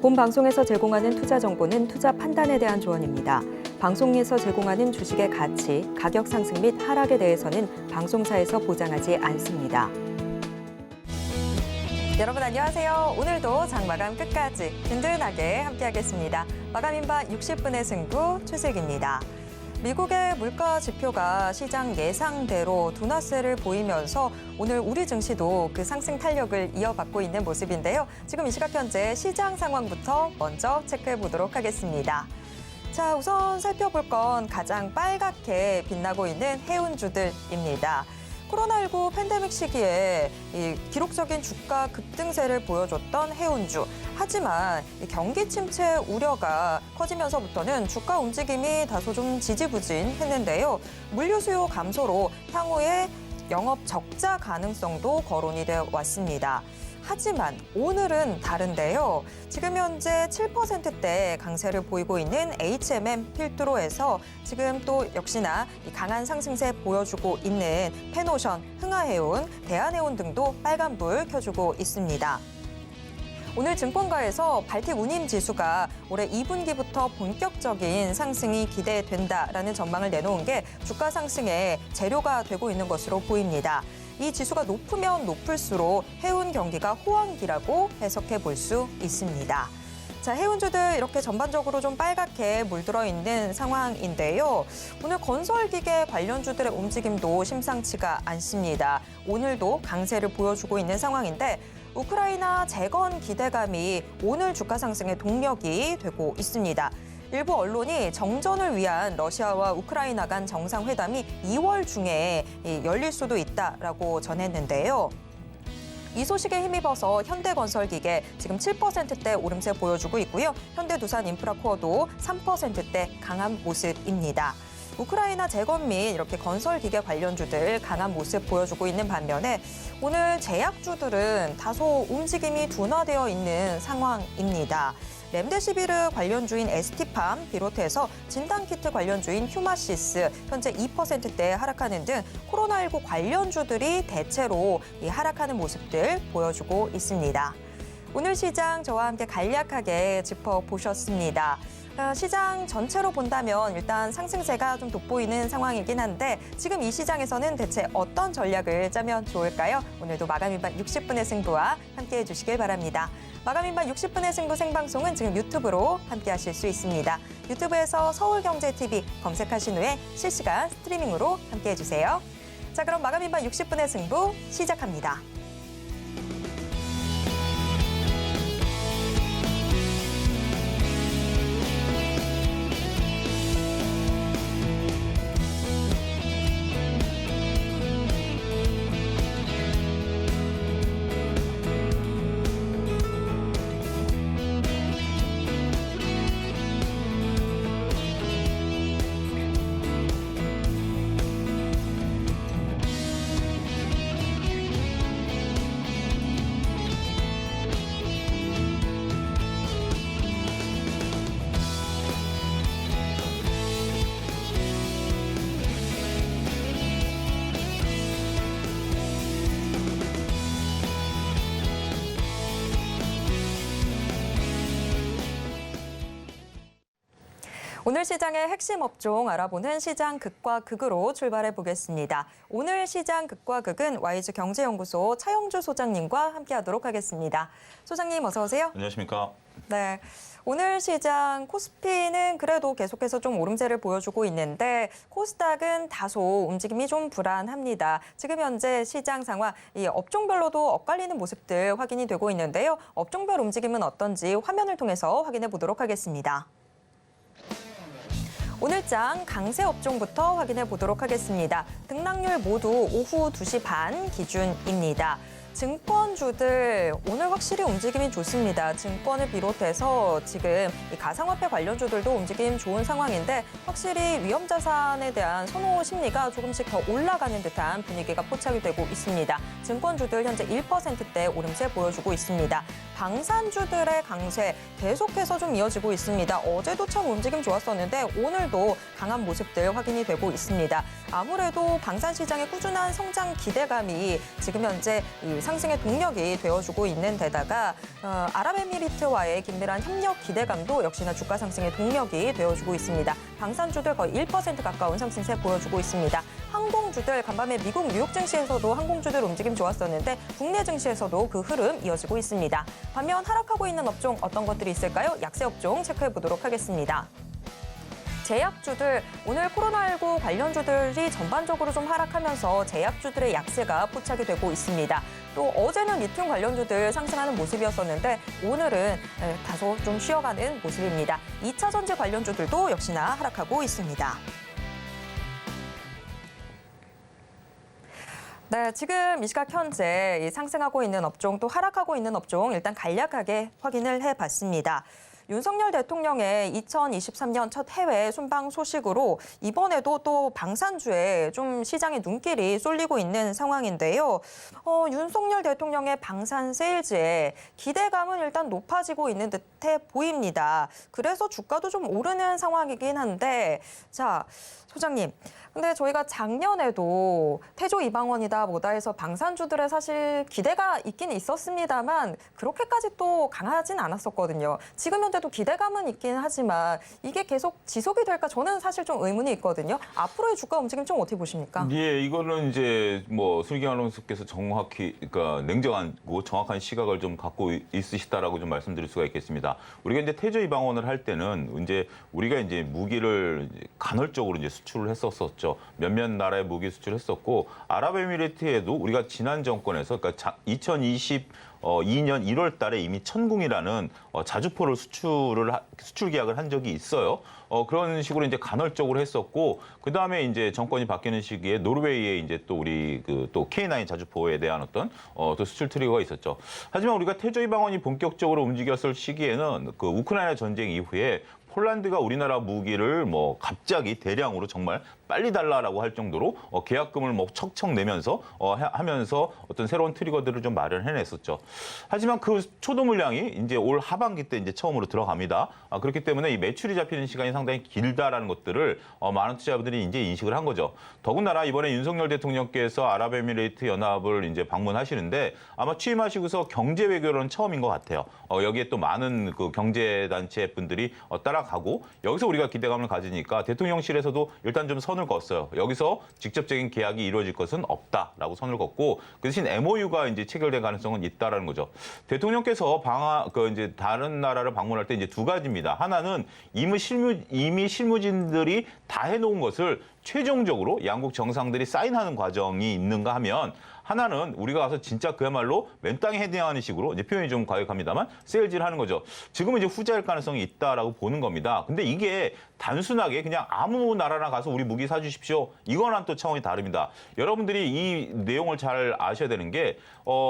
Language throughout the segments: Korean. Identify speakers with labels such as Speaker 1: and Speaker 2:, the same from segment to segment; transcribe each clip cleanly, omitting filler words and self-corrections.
Speaker 1: 본 방송에서 제공하는 투자 정보는 투자 판단에 대한 조언입니다. 방송에서 제공하는 주식의 가치, 가격 상승 및 하락에 대해서는 방송사에서 보장하지 않습니다. 여러분 안녕하세요. 오늘도 장마감 끝까지 든든하게 함께하겠습니다. 마감인반 60분의 승부 최슬기입니다. 미국의 물가 지표가 시장 예상대로 둔화세를 보이면서 오늘 우리 증시도 그 상승 탄력을 이어받고 있는 모습인데요. 지금 이 시각 현재 시장 상황부터 먼저 체크해 보도록 하겠습니다. 자, 우선 살펴볼 건 가장 빨갛게 빛나고 있는 해운주들입니다. 코로나19 팬데믹 시기에 이 기록적인 주가 급등세를 보여줬던 해운주. 하지만 이 경기 침체 우려가 커지면서부터는 주가 움직임이 다소 좀 지지부진했는데요. 물류 수요 감소로 향후에 영업 적자 가능성도 거론이 되어 왔습니다. 하지만 오늘은 다른데요. 지금 현재 7%대 강세를 보이고 있는 HMM 필두로에서 지금 또 역시나 강한 상승세 보여주고 있는 펜오션, 흥하해운, 대한해운 등도 빨간불 켜주고 있습니다. 오늘 증권가에서 발틱 운임 지수가 올해 2분기부터 본격적인 상승이 기대된다라는 전망을 내놓은 게 주가 상승의 재료가 되고 있는 것으로 보입니다. 이 지수가 높으면 높을수록 해운 경기가 호황기라고 해석해 볼 수 있습니다. 자, 해운주들 이렇게 전반적으로 좀 빨갛게 물들어 있는 상황인데요. 오늘 건설기계 관련주들의 움직임도 심상치가 않습니다. 오늘도 강세를 보여주고 있는 상황인데 우크라이나 재건 기대감이 오늘 주가 상승의 동력이 되고 있습니다. 일부 언론이 정전을 위한 러시아와 우크라이나 간 정상회담이 2월 중에 열릴 수도 있다라고 전했는데요. 이 소식에 힘입어서 현대건설기계 지금 7%대 오름세 보여주고 있고요. 현대두산인프라코어도 3%대 강한 모습입니다. 우크라이나 재건 및 이렇게 건설기계 관련주들 강한 모습 보여주고 있는 반면에 오늘 제약주들은 다소 움직임이 둔화되어 있는 상황입니다. 렘데시비르 관련주인 에스티팜 비롯해서 진단키트 관련주인 휴마시스 현재 2%대 하락하는 등 코로나19 관련주들이 대체로 하락하는 모습들 보여주고 있습니다. 오늘 시장 저와 함께 간략하게 짚어보셨습니다. 시장 전체로 본다면 일단 상승세가 좀 돋보이는 상황이긴 한데 지금 이 시장에서는 대체 어떤 전략을 짜면 좋을까요? 오늘도 마감인반 60분의 승부와 함께해 주시길 바랍니다. 마감인반 60분의 승부 생방송은 지금 유튜브로 함께하실 수 있습니다. 유튜브에서 서울경제TV 검색하신 후에 실시간 스트리밍으로 함께해 주세요. 자, 그럼 마감인반 60분의 승부 시작합니다. 오늘 시장의 핵심 업종 알아보는 시장 극과 극으로 출발해 보겠습니다. 오늘 시장 극과 극은 와이즈 경제연구소 차영주 소장님과 함께하도록 하겠습니다. 소장님 어서 오세요.
Speaker 2: 안녕하십니까.
Speaker 1: 네. 오늘 시장 코스피는 그래도 계속해서 좀 오름세를 보여주고 있는데 코스닥은 다소 움직임이 좀 불안합니다. 지금 현재 시장 상황, 이 업종별로도 엇갈리는 모습들 확인이 되고 있는데요. 업종별 움직임은 어떤지 화면을 통해서 확인해 보도록 하겠습니다. 오늘장 강세 업종부터 확인해 보도록 하겠습니다. 등락률 모두 오후 2시 반 기준입니다. 증권주들 오늘 확실히 움직임이 좋습니다. 증권을 비롯해서 지금 이 가상화폐 관련주들도 움직임 좋은 상황인데 확실히 위험자산에 대한 선호 심리가 조금씩 더 올라가는 듯한 분위기가 포착이 되고 있습니다. 증권주들 현재 1%대 오름세 보여주고 있습니다. 방산주들의 강세 계속해서 좀 이어지고 있습니다. 어제도 참 움직임 좋았었는데 오늘도 강한 모습들 확인이 되고 있습니다. 아무래도 방산 시장의 꾸준한 성장 기대감이 지금 현재 이 상승의 동력이 되어주고 있는 데다가 아랍에미리트와의 긴밀한 협력 기대감도 역시나 주가 상승의 동력이 되어주고 있습니다. 방산주들 거의 1% 가까운 상승세 보여주고 있습니다. 항공주들 간밤에 미국 뉴욕 증시에서도 항공주들 움직임 좋았었는데 국내 증시에서도 그 흐름 이어지고 있습니다. 반면 하락하고 있는 업종 어떤 것들이 있을까요? 약세 업종 체크해 보도록 하겠습니다. 제약주들, 오늘 코로나19 관련주들이 전반적으로 좀 하락하면서 제약주들의 약세가 포착이 되고 있습니다. 또 어제는 리튬 관련주들 상승하는 모습이었었는데 오늘은 다소 좀 쉬어가는 모습입니다. 2차 전지 관련주들도 역시나 하락하고 있습니다. 네, 지금 이 시각 현재 상승하고 있는 업종 또 하락하고 있는 업종 일단 간략하게 확인을 해봤습니다. 윤석열 대통령의 2023년 첫 해외 순방 소식으로 이번에도 또 방산주에 좀 시장의 눈길이 쏠리고 있는 상황인데요. 윤석열 대통령의 방산 세일즈에 기대감은 일단 높아지고 있는 듯해 보입니다. 그래서 주가도 좀 오르는 상황이긴 한데, 자, 소장님. 근데 저희가 작년에도 태조 이방원이다 뭐다 해서 방산주들의 사실 기대가 있긴 있었습니다만 그렇게까지 또 강하진 않았었거든요. 지금 현재도 기대감은 있긴 하지만 이게 계속 지속이 될까 저는 사실 좀 의문이 있거든요. 앞으로의 주가 움직임 좀 어떻게 보십니까?
Speaker 2: 예, 이거는 이제 뭐 손익영 아나운서께서 정확히 그러니까 냉정하고 정확한 시각을 좀 갖고 있으시다라고 좀 말씀드릴 수가 있겠습니다. 우리가 이제 태조 이방원을 할 때는 이제 우리가 이제 무기를 간헐적으로 이제 수출을 했었죠. 몇몇 나라에 무기 수출했었고 아랍에미리트에도 우리가 지난 정권에서 그러니까 2022년 1월 달에 이미 천궁이라는 자주포를 수출 계약을 한 적이 있어요. 그런 식으로 이제 간헐적으로 했었고 그다음에 이제 정권이 바뀌는 시기에 노르웨이에 이제 또 우리 또 K9 자주포에 대한 어떤 또 수출 트리거가 있었죠. 하지만 우리가 태조 이방원이 본격적으로 움직였을 시기에는 그 우크라이나 전쟁 이후에 폴란드가 우리나라 무기를 뭐 갑자기 대량으로 정말 빨리 달라라고 할 정도로 계약금을 뭐 척척 내면서 하면서 어떤 새로운 트리거들을 좀 마련해냈었죠. 하지만 그 초도 물량이 이제 올 하반기 때 이제 처음으로 들어갑니다. 그렇기 때문에 이 매출이 잡히는 시간이 상당히 길다라는 것들을 많은 투자자분들이 이제 인식을 한 거죠. 더군다나 이번에 윤석열 대통령께서 아랍에미레이트 연합을 이제 방문하시는데 아마 취임하시고서 경제 외교로는 처음인 것 같아요. 여기에 또 많은 그 경제 단체 분들이 따라가고 여기서 우리가 기대감을 가지니까 대통령실에서도 일단 좀 선을 걷어요. 여기서 직접적인 계약이 이루어질 것은 없다라고 선을 걷고 그 대신 MOU가 이제 체결될 가능성은 있다라는 거죠. 대통령께서 이제 다른 나라를 방문할 때 이제 두 가지입니다. 하나는 이미 실무진들이 다 해놓은 것을 최종적으로 양국 정상들이 사인하는 과정이 있는가 하면 하나는 우리가 가서 진짜 그야말로 맨 땅에 헤딩하는 식으로 이제 표현이 좀 과격합니다만 세일즈를 하는 거죠. 지금은 이제 후자일 가능성이 있다라고 보는 겁니다. 근데 이게 단순하게 그냥 아무 나라나 가서 우리 무기 사주십시오. 이거랑 또 차원이 다릅니다. 여러분들이 이 내용을 잘 아셔야 되는 게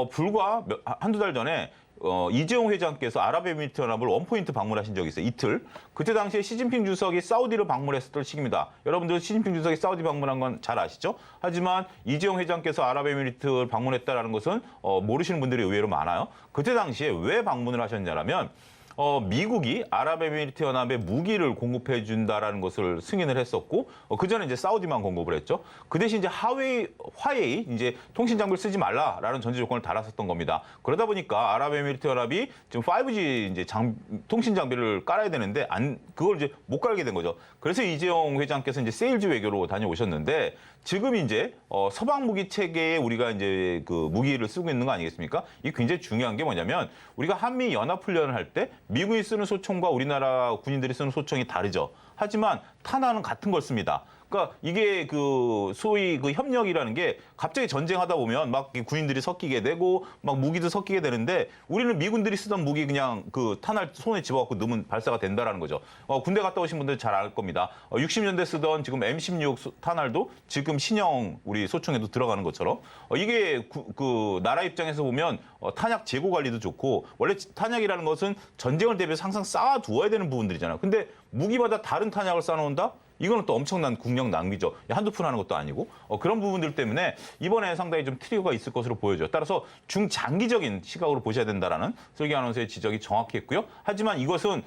Speaker 2: 불과 한두 달 전에 이재용 회장께서 아랍에미리트 연합을 원포인트 방문하신 적이 있어요. 이틀. 그때 당시에 시진핑 주석이 사우디를 방문했었던 시기입니다. 여러분들 시진핑 주석이 사우디 방문한 건 잘 아시죠? 하지만 이재용 회장께서 아랍에미리트를 방문했다는 것은 모르시는 분들이 의외로 많아요. 그때 당시에 왜 방문을 하셨냐면 미국이 아랍에미리트 연합에 무기를 공급해 준다라는 것을 승인을 했었고 그 전에 이제 사우디만 공급을 했죠. 그 대신 이제 화웨이 이제 통신 장비를 쓰지 말라라는 전제 조건을 달았었던 겁니다. 그러다 보니까 아랍에미리트 연합이 지금 5G 이제 통신 장비를 깔아야 되는데 그걸 이제 못 깔게 된 거죠. 그래서 이재용 회장께서 이제 세일즈 외교로 다녀오셨는데 지금 이제 서방 무기 체계에 우리가 이제 그 무기를 쓰고 있는 거 아니겠습니까? 이게 굉장히 중요한 게 뭐냐면 우리가 한미 연합 훈련을 할 때 미국이 쓰는 소총과 우리나라 군인들이 쓰는 소총이 다르죠. 하지만 탄환은 같은 걸 씁니다. 그러니까 이게 그 소위 그 협력이라는 게 갑자기 전쟁하다 보면 막 군인들이 섞이게 되고 막 무기도 섞이게 되는데 우리는 미군들이 쓰던 무기 그냥 그 탄알 손에 집어갖고 넣으면 발사가 된다라는 거죠. 군대 갔다 오신 분들 잘 알 겁니다. 60년대 쓰던 지금 M16 탄알도 지금 신형 우리 소총에도 들어가는 것처럼 이게 그 나라 입장에서 보면 탄약 재고 관리도 좋고 원래 탄약이라는 것은 전쟁을 대비해서 항상 쌓아두어야 되는 부분들이잖아요. 근데 무기마다 다른 탄약을 쌓아놓는다? 이거는 또 엄청난 국력 낭비죠. 한두 푼 하는 것도 아니고 그런 부분들 때문에 이번에 상당히 좀 트리거가 있을 것으로 보여져요. 따라서 중장기적인 시각으로 보셔야 된다라는 슬기 아나운서의 지적이 정확했고요. 하지만 이것은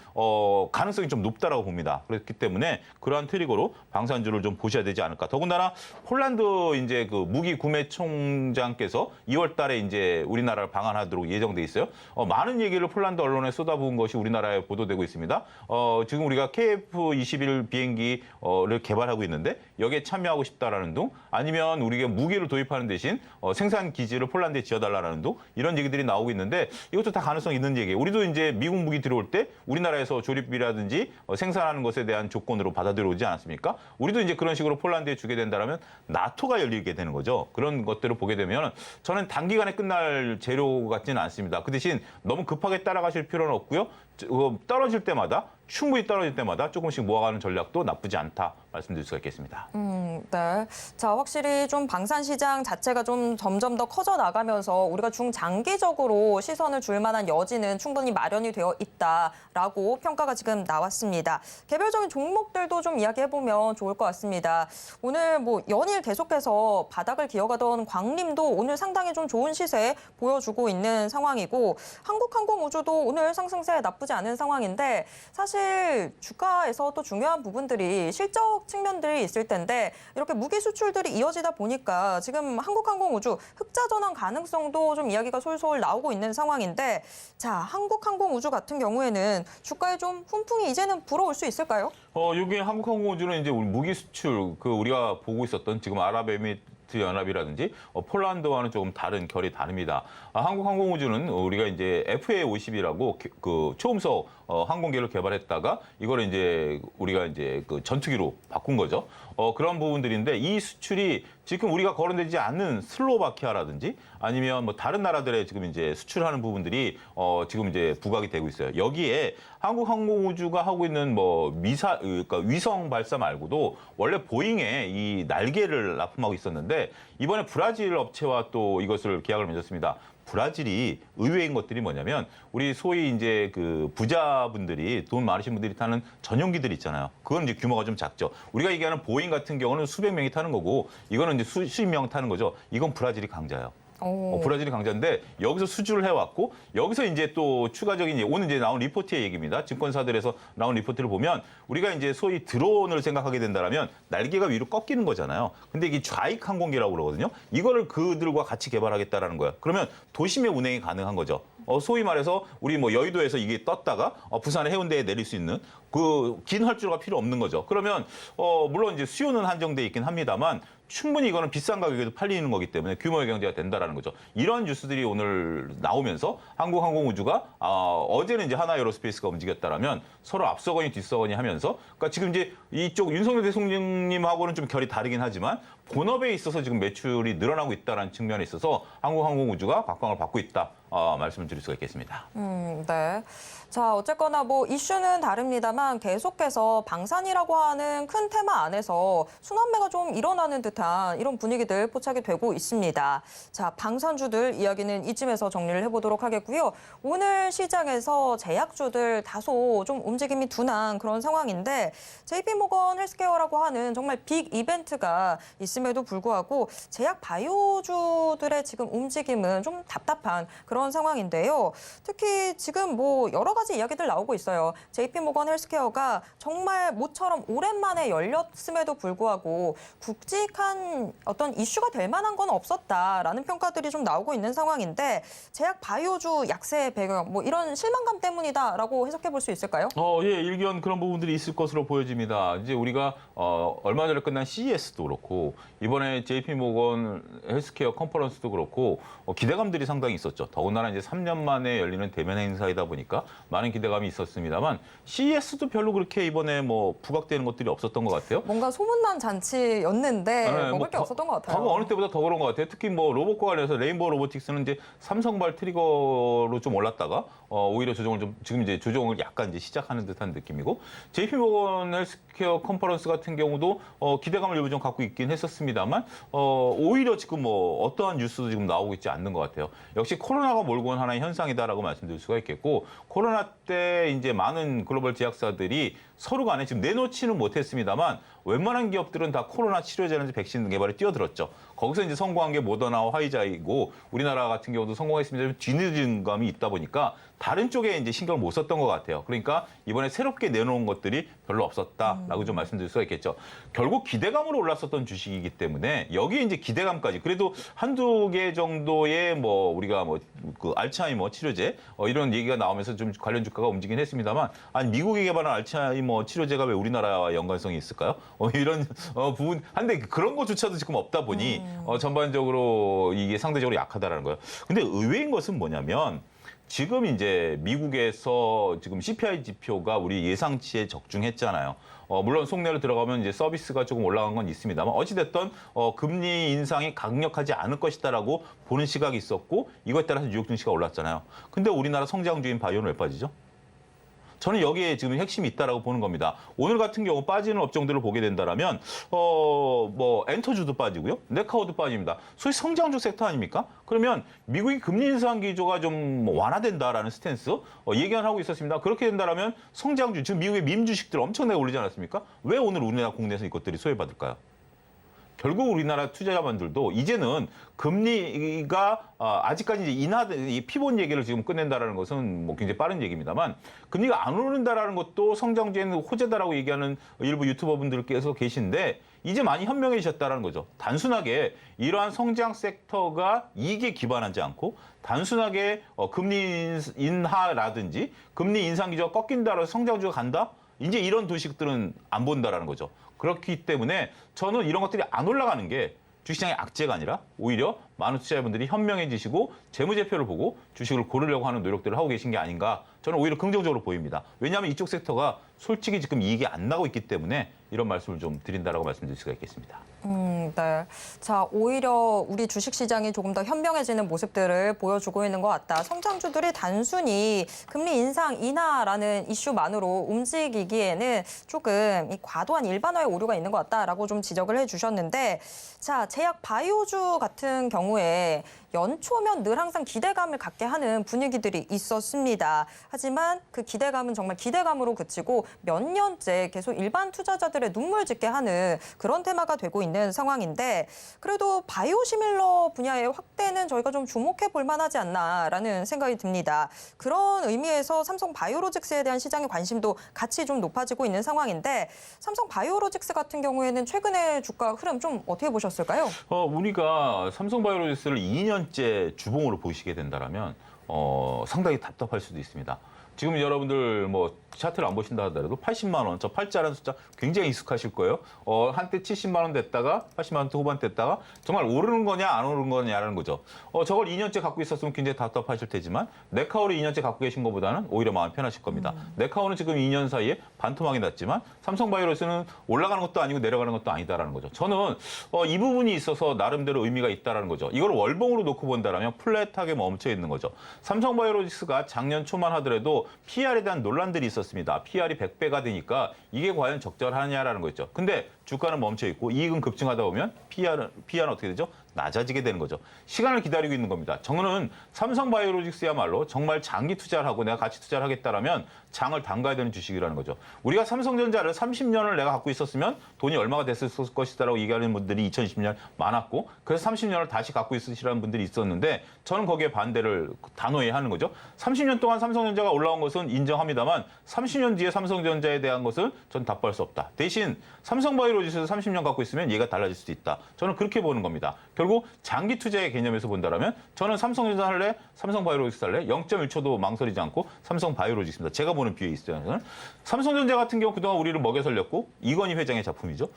Speaker 2: 가능성이 좀 높다라고 봅니다. 그렇기 때문에 그러한 트리거로 방산주를 좀 보셔야 되지 않을까. 더군다나 폴란드 이제 그 무기 구매 총장께서 2월 달에 이제 우리나라를 방한하도록 예정돼 있어요. 많은 얘기를 폴란드 언론에 쏟아부은 것이 우리나라에 보도되고 있습니다. 지금 우리가 KF-21 비행기를 개발하고 있는데 여기에 참여하고 싶다라는 등 아니면 우리가 무기를 도입하는 대신 생산 기지를 폴란드에 지어달라는 등 이런 얘기들이 나오고 있는데 이것도 다 가능성 있는 얘기예요. 우리도 이제 미국 무기 들어올 때 우리나라에서 조립비라든지 생산하는 것에 대한 조건으로 받아들여오지 않았습니까? 우리도 이제 그런 식으로 폴란드에 주게 된다면 나토가 열리게 되는 거죠. 그런 것들을 보게 되면 저는 단기간에 끝날 재료 같지는 않습니다. 그 대신 너무 급하게 따라가실 필요는 없고요. 떨어질 때마다 충분히 떨어질 때마다 조금씩 모아가는 전략도 나쁘지 않다 말씀드릴 수가 있겠습니다.
Speaker 1: 네. 자, 확실히 좀 방산 시장 자체가 좀 점점 더 커져 나가면서 우리가 중장기적으로 시선을 줄 만한 여지는 충분히 마련이 되어 있다라고 평가가 지금 나왔습니다. 개별적인 종목들도 좀 이야기해보면 좋을 것 같습니다. 오늘 뭐 연일 계속해서 바닥을 기어가던 광림도 오늘 상당히 좀 좋은 시세 보여주고 있는 상황이고 한국항공우주도 오늘 상승세 나쁘지 않은 상황인데 사실 주가에서 또 중요한 부분들이 실적 측면들이 있을 텐데 이렇게 무기 수출들이 이어지다 보니까 지금 한국항공우주 흑자 전환 가능성도 좀 이야기가 솔솔 나오고 있는 상황인데 자, 한국항공우주 같은 경우에는 주가에 좀 훈풍이 이제는 불어올 수 있을까요?
Speaker 2: 여기 한국항공우주는 이제 우리 무기 수출 우리가 보고 있었던 지금 아랍에미리트 연합이라든지 폴란드와는 조금 다른 결이 다릅니다. 한국항공우주는 우리가 이제 FA50이라고 그 초음속 항공기를 개발했다가 이걸 이제 우리가 이제 그 전투기로 바꾼 거죠. 그런 부분들인데 이 수출이 지금 우리가 거론되지 않는 슬로바키아라든지 아니면 뭐 다른 나라들에 지금 이제 수출하는 부분들이 지금 이제 부각이 되고 있어요. 여기에 한국항공우주가 하고 있는 뭐 그러니까 위성 발사 말고도 원래 보잉에 이 날개를 납품하고 있었는데 이번에 브라질 업체와 또 이것을 계약을 맺었습니다. 브라질이 의외인 것들이 뭐냐면 우리 소위 이제 그 부자분들이 돈 많으신 분들이 타는 전용기들 있잖아요. 그건 이제 규모가 좀 작죠. 우리가 얘기하는 보잉 같은 경우는 수백 명이 타는 거고 이거는 이제 수십 명 타는 거죠. 이건 브라질이 강자예요. 브라질이 강자인데 여기서 수주를 해왔고 여기서 이제 또 추가적인 오늘 이제 나온 리포트의 얘기입니다. 증권사들에서 나온 리포트를 보면 우리가 이제 소위 드론을 생각하게 된다면 날개가 위로 꺾이는 거잖아요. 근데 이게 좌익 항공기라고 그러거든요. 이거를 그들과 같이 개발하겠다라는 거예요. 그러면 도심의 운행이 가능한 거죠. 소위 말해서 우리 뭐 여의도에서 이게 떴다가 부산의 해운대에 내릴 수 있는 그 긴 활주로가 필요 없는 거죠. 그러면 물론 이제 수요는 한정돼 있긴 합니다만 충분히 이거는 비싼 가격에도 팔리는 거기 때문에 규모의 경제가 된다라는 거죠. 이런 뉴스들이 오늘 나오면서 한국항공우주가 어제는 이제 하나에어로스페이스가 움직였다라면 서로 앞서거니 뒤서거니 하면서 그러니까 지금 이제 이쪽 윤석열 대통령님하고는 좀 결이 다르긴 하지만 본업에 있어서 지금 매출이 늘어나고 있다는 측면에 있어서 한국항공우주가 각광을 받고 있다. 말씀을 드릴 수가 있겠습니다.
Speaker 1: 네. 자, 어쨌거나 뭐 이슈는 다릅니다만 계속해서 방산이라고 하는 큰 테마 안에서 순환매가 좀 일어나는 듯한 이런 분위기들 포착이 되고 있습니다. 자, 방산주들 이야기는 이쯤에서 정리를 해보도록 하겠고요. 오늘 시장에서 제약주들 다소 좀 움직임이 둔한 그런 상황인데 JP모건 헬스케어라고 하는 정말 빅 이벤트가 있음에도 불구하고 제약 바이오주들의 지금 움직임은 좀 답답한 그런 상황인데요. 특히 지금 뭐 여러 가지 이야기들 나오고 있어요. JP모건 헬스케어가 정말 모처럼 오랜만에 열렸음에도 불구하고 굵직한 어떤 이슈가 될 만한 건 없었다라는 평가들이 좀 나오고 있는 상황인데 제약 바이오주 약세 배경 뭐 이런 실망감 때문이다라고 해석해 볼 수 있을까요?
Speaker 2: 예, 일견 그런 부분들이 있을 것으로 보여집니다. 이제 우리가 얼마 전에 끝난 CES도 그렇고 이번에 JP모건 헬스케어 컨퍼런스도 그렇고 기대감들이 상당히 있었죠. 더군다나 이제 3년 만에 열리는 대면 행사이다 보니까 많은 기대감이 있었습니다만 CES도 별로 그렇게 이번에 뭐 부각되는 것들이 없었던 것 같아요.
Speaker 1: 뭔가 소문난 잔치였는데
Speaker 2: 네,
Speaker 1: 먹을 게 없었던 것 같아요.
Speaker 2: 과거 어느 때보다 더 그런 것 같아요. 특히 뭐 로봇과 관련해서 레인보우 로보틱스는 이제 삼성발 트리거로 좀 올랐다가 오히려 조정을 좀 지금 이제 조정을 약간 이제 시작하는 듯한 느낌이고 JP모건 헬스케어 컨퍼런스 같은 경우도 기대감을 일부 좀 갖고 있긴 했었습니다만 오히려 지금 뭐 어떠한 뉴스도 지금 나오고 있지 않는 것 같아요. 역시 코로나가 몰고 온 하나의 현상이다라고 말씀드릴 수가 있겠고 코로나 때 이제 많은 글로벌 제약사들이 서로 간에 지금 내놓지는 못했습니다만 웬만한 기업들은 다 코로나 치료제라든지 백신 개발에 뛰어들었죠. 거기서 이제 성공한 게 모더나와 화이자이고 우리나라 같은 경우도 성공했습니다. 좀 뒤늦은 감이 있다 보니까 다른 쪽에 이제 신경을 못 썼던 것 같아요. 그러니까 이번에 새롭게 내놓은 것들이 별로 없었다라고 좀 말씀드릴 수가 있겠죠. 결국 기대감으로 올랐었던 주식이기 때문에 여기에 이제 기대감까지 그래도 한두 개 정도의 뭐 우리가 뭐 그 알츠하이머 치료제 이런 얘기가 나오면서 좀 관련 주가가 움직이긴 했습니다만 아니 미국이 개발한 알츠하이머 치료제가 왜 우리나라와 연관성이 있을까요? 이런 부분 한데 그런 것조차도 지금 없다 보니 전반적으로 이게 상대적으로 약하다라는 거예요. 근데 의외인 것은 뭐냐면 지금 이제 미국에서 지금 CPI 지표가 우리 예상치에 적중했잖아요. 물론 속내로 들어가면 이제 서비스가 조금 올라간 건 있습니다만 어찌됐든 금리 인상이 강력하지 않을 것이다라고 보는 시각이 있었고 이것에 따라서 뉴욕 증시가 올랐잖아요. 근데 우리나라 성장주인 바이오는 왜 빠지죠? 저는 여기에 지금 핵심이 있다라고 보는 겁니다. 오늘 같은 경우 빠지는 업종들을 보게 된다라면 뭐 엔터주도 빠지고요, 네카오도 빠집니다. 소위 성장주 섹터 아닙니까? 그러면 미국이 금리 인상 기조가 좀 완화된다라는 스탠스 얘기를 하고 있었습니다. 그렇게 된다라면 성장주 지금 미국의 밈 주식들 엄청나게 올리지 않았습니까? 왜 오늘 우리나라 국내에서 이것들이 소외받을까요? 결국 우리나라 투자자분들도 이제는 금리가 아직까지 이제 이 피본 얘기를 지금 끝낸다라는 것은 뭐 굉장히 빠른 얘기입니다만 금리가 안 오른다라는 것도 성장주에는 호재다라고 얘기하는 일부 유튜버분들께서 계신데 이제 많이 현명해지셨다라는 거죠. 단순하게 이러한 성장 섹터가 이익에 기반하지 않고 단순하게 금리 인하라든지 금리 인상 기조가 꺾인다라고 성장주가 간다? 이제 이런 도식들은 안 본다라는 거죠. 그렇기 때문에 저는 이런 것들이 안 올라가는 게 주식시장의 악재가 아니라 오히려 많은 투자자분들이 현명해지시고 재무제표를 보고 주식을 고르려고 하는 노력들을 하고 계신 게 아닌가 저는 오히려 긍정적으로 보입니다. 왜냐하면 이쪽 섹터가 솔직히 지금 이익이 안 나고 있기 때문에 이런 말씀을 좀 드린다라고 말씀드릴 수가 있겠습니다.
Speaker 1: 네. 자, 오히려 우리 주식시장이 조금 더 현명해지는 모습들을 보여주고 있는 것 같다. 성장주들이 단순히 금리 인상 인하라는 이슈만으로 움직이기에는 조금 이 과도한 일반화의 오류가 있는 것 같다라고 좀 지적을 해주셨는데, 자, 제약 바이오주 같은 경우에 연초면 늘 항상 기대감을 갖게 하는 분위기들이 있었습니다. 하지만 그 기대감은 정말 기대감으로 그치고 몇 년째 계속 일반 투자자들의 눈물 짓게 하는 그런 테마가 되고 있는 상황인데 그래도 바이오시밀러 분야의 확대는 저희가 좀 주목해 볼 만하지 않나라는 생각이 듭니다. 그런 의미에서 삼성 바이오로직스에 대한 시장의 관심도 같이 좀 높아지고 있는 상황인데 삼성 바이오로직스 같은 경우에는 최근에 주가 흐름 좀 어떻게 보셨을까요?
Speaker 2: 우리가 삼성 바이오로직스를 2년째 주봉으로 보시게 된다면 상당히 답답할 수도 있습니다. 지금 여러분들 뭐 차트를 안 보신다 하더라도 80만 원, 저 팔자라는 숫자 굉장히 익숙하실 거예요. 한때 70만 원 됐다가 80만 원 후반 됐다가 정말 오르는 거냐 안 오르는 거냐라는 거죠. 저걸 2년째 갖고 있었으면 굉장히 답답하실 테지만 네카오를 2년째 갖고 계신 것보다는 오히려 마음 편하실 겁니다. 네카오는 지금 2년 사이에 반토막이 났지만 삼성바이오로스는 올라가는 것도 아니고 내려가는 것도 아니다라는 거죠. 저는 이 부분이 있어서 나름대로 의미가 있다라는 거죠. 이걸 월봉으로 놓고 본다라면 플랫하게 멈춰 있는 거죠. 삼성바이오로직스가 작년 초만 하더라도 PR에 대한 논란들이 있었습니다. PR이 100배가 되니까 이게 과연 적절하냐라는 거죠. 근데 주가는 멈춰 있고 이익은 급증하다 보면 PR은 어떻게 되죠? 낮아지게 되는 거죠. 시간을 기다리고 있는 겁니다. 저는 삼성바이오로직스야말로 정말 장기 투자를 하고 내가 같이 투자를 하겠다라면 장을 담가야 되는 주식이라는 거죠. 우리가 삼성전자를 30년을 내가 갖고 있었으면 돈이 얼마가 됐을 것이다라고 얘기하는 분들이 2020년 많았고 그래서 30년을 다시 갖고 있으시라는 분들이 있었는데 저는 거기에 반대를 단호히 하는 거죠. 30년 동안 삼성전자가 올라온 것은 인정합니다만 30년 뒤에 삼성전자에 대한 것은 전 답할 수 없다. 대신 삼성바이오로직스에서 30년 갖고 있으면 얘가 달라질 수도 있다. 저는 그렇게 보는 겁니다. 결국 장기 투자의 개념에서 본다면 저는 삼성전자 할래, 삼성바이오로직스 할래 0.1초도 망설이지 않고 삼성바이오로직스입니다. 제가 보는 뷰에 있어요. 삼성전자 같은 경우 그동안 우리를 먹여 살렸고 이건희 회장의 작품이죠.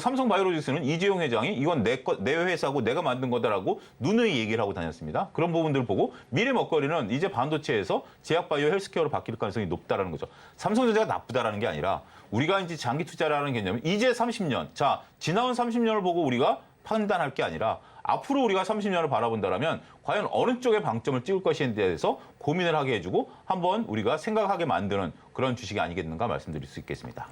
Speaker 2: 삼성바이오로직스는 이재용 회장이 이건 내 회사고 내가 만든 거다라고 누누이 얘기를 하고 다녔습니다. 그런 부분들을 보고 미래 먹거리는 이제 반도체에서 제약바이오 헬스케어로 바뀔 가능성이 높다라는 거죠. 삼성전자가 나쁘다라는 게 아니라 우리가 이제 장기 투자라는 개념은 이제 30년, 자 지나온 30년을 보고 우리가 판단할 게 아니라 앞으로 우리가 30년을 바라본다면 과연 어느 쪽에 방점을 찍을 것인지에 대해서 고민을 하게 해주고 한번 우리가 생각하게 만드는 그런 주식이 아니겠는가 말씀드릴 수 있겠습니다.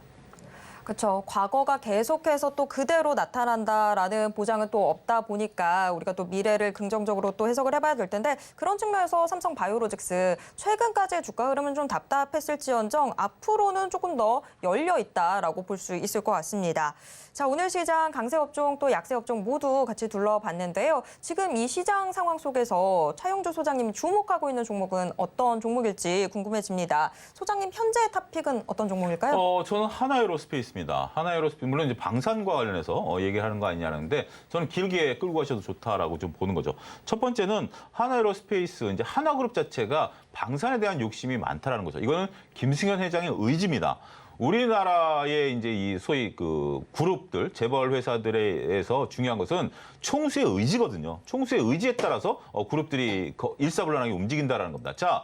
Speaker 1: 그렇죠. 과거가 계속해서 또 그대로 나타난다라는 보장은 또 없다 보니까 우리가 또 미래를 긍정적으로 또 해석을 해봐야 될 텐데 그런 측면에서 삼성 바이오로직스 최근까지의 주가 흐름은 좀 답답했을지언정 앞으로는 조금 더 열려 있다라고 볼 수 있을 것 같습니다. 자, 오늘 시장 강세 업종 또 약세 업종 모두 같이 둘러봤는데요. 지금 이 시장 상황 속에서 차용주 소장님이 주목하고 있는 종목은 어떤 종목일지 궁금해집니다. 소장님 현재 탑픽은 어떤 종목일까요?
Speaker 2: 저는 하나에어로스페이스입니다. 하나에어로스페이스 물론 이제 방산과 관련해서 얘기하는 거 아니냐는데 저는 길게 끌고 가셔도 좋다라고 좀 보는 거죠. 첫 번째는 하나에어로스페이스 이제 하나그룹 자체가 방산에 대한 욕심이 많다라는 거죠. 이거는 김승현 회장의 의지입니다. 우리나라의 이제 이 소위 그 그룹들, 재벌 회사들에서 중요한 것은 총수의 의지거든요. 총수의 의지에 따라서 그룹들이 일사불란하게 움직인다라는 겁니다. 자,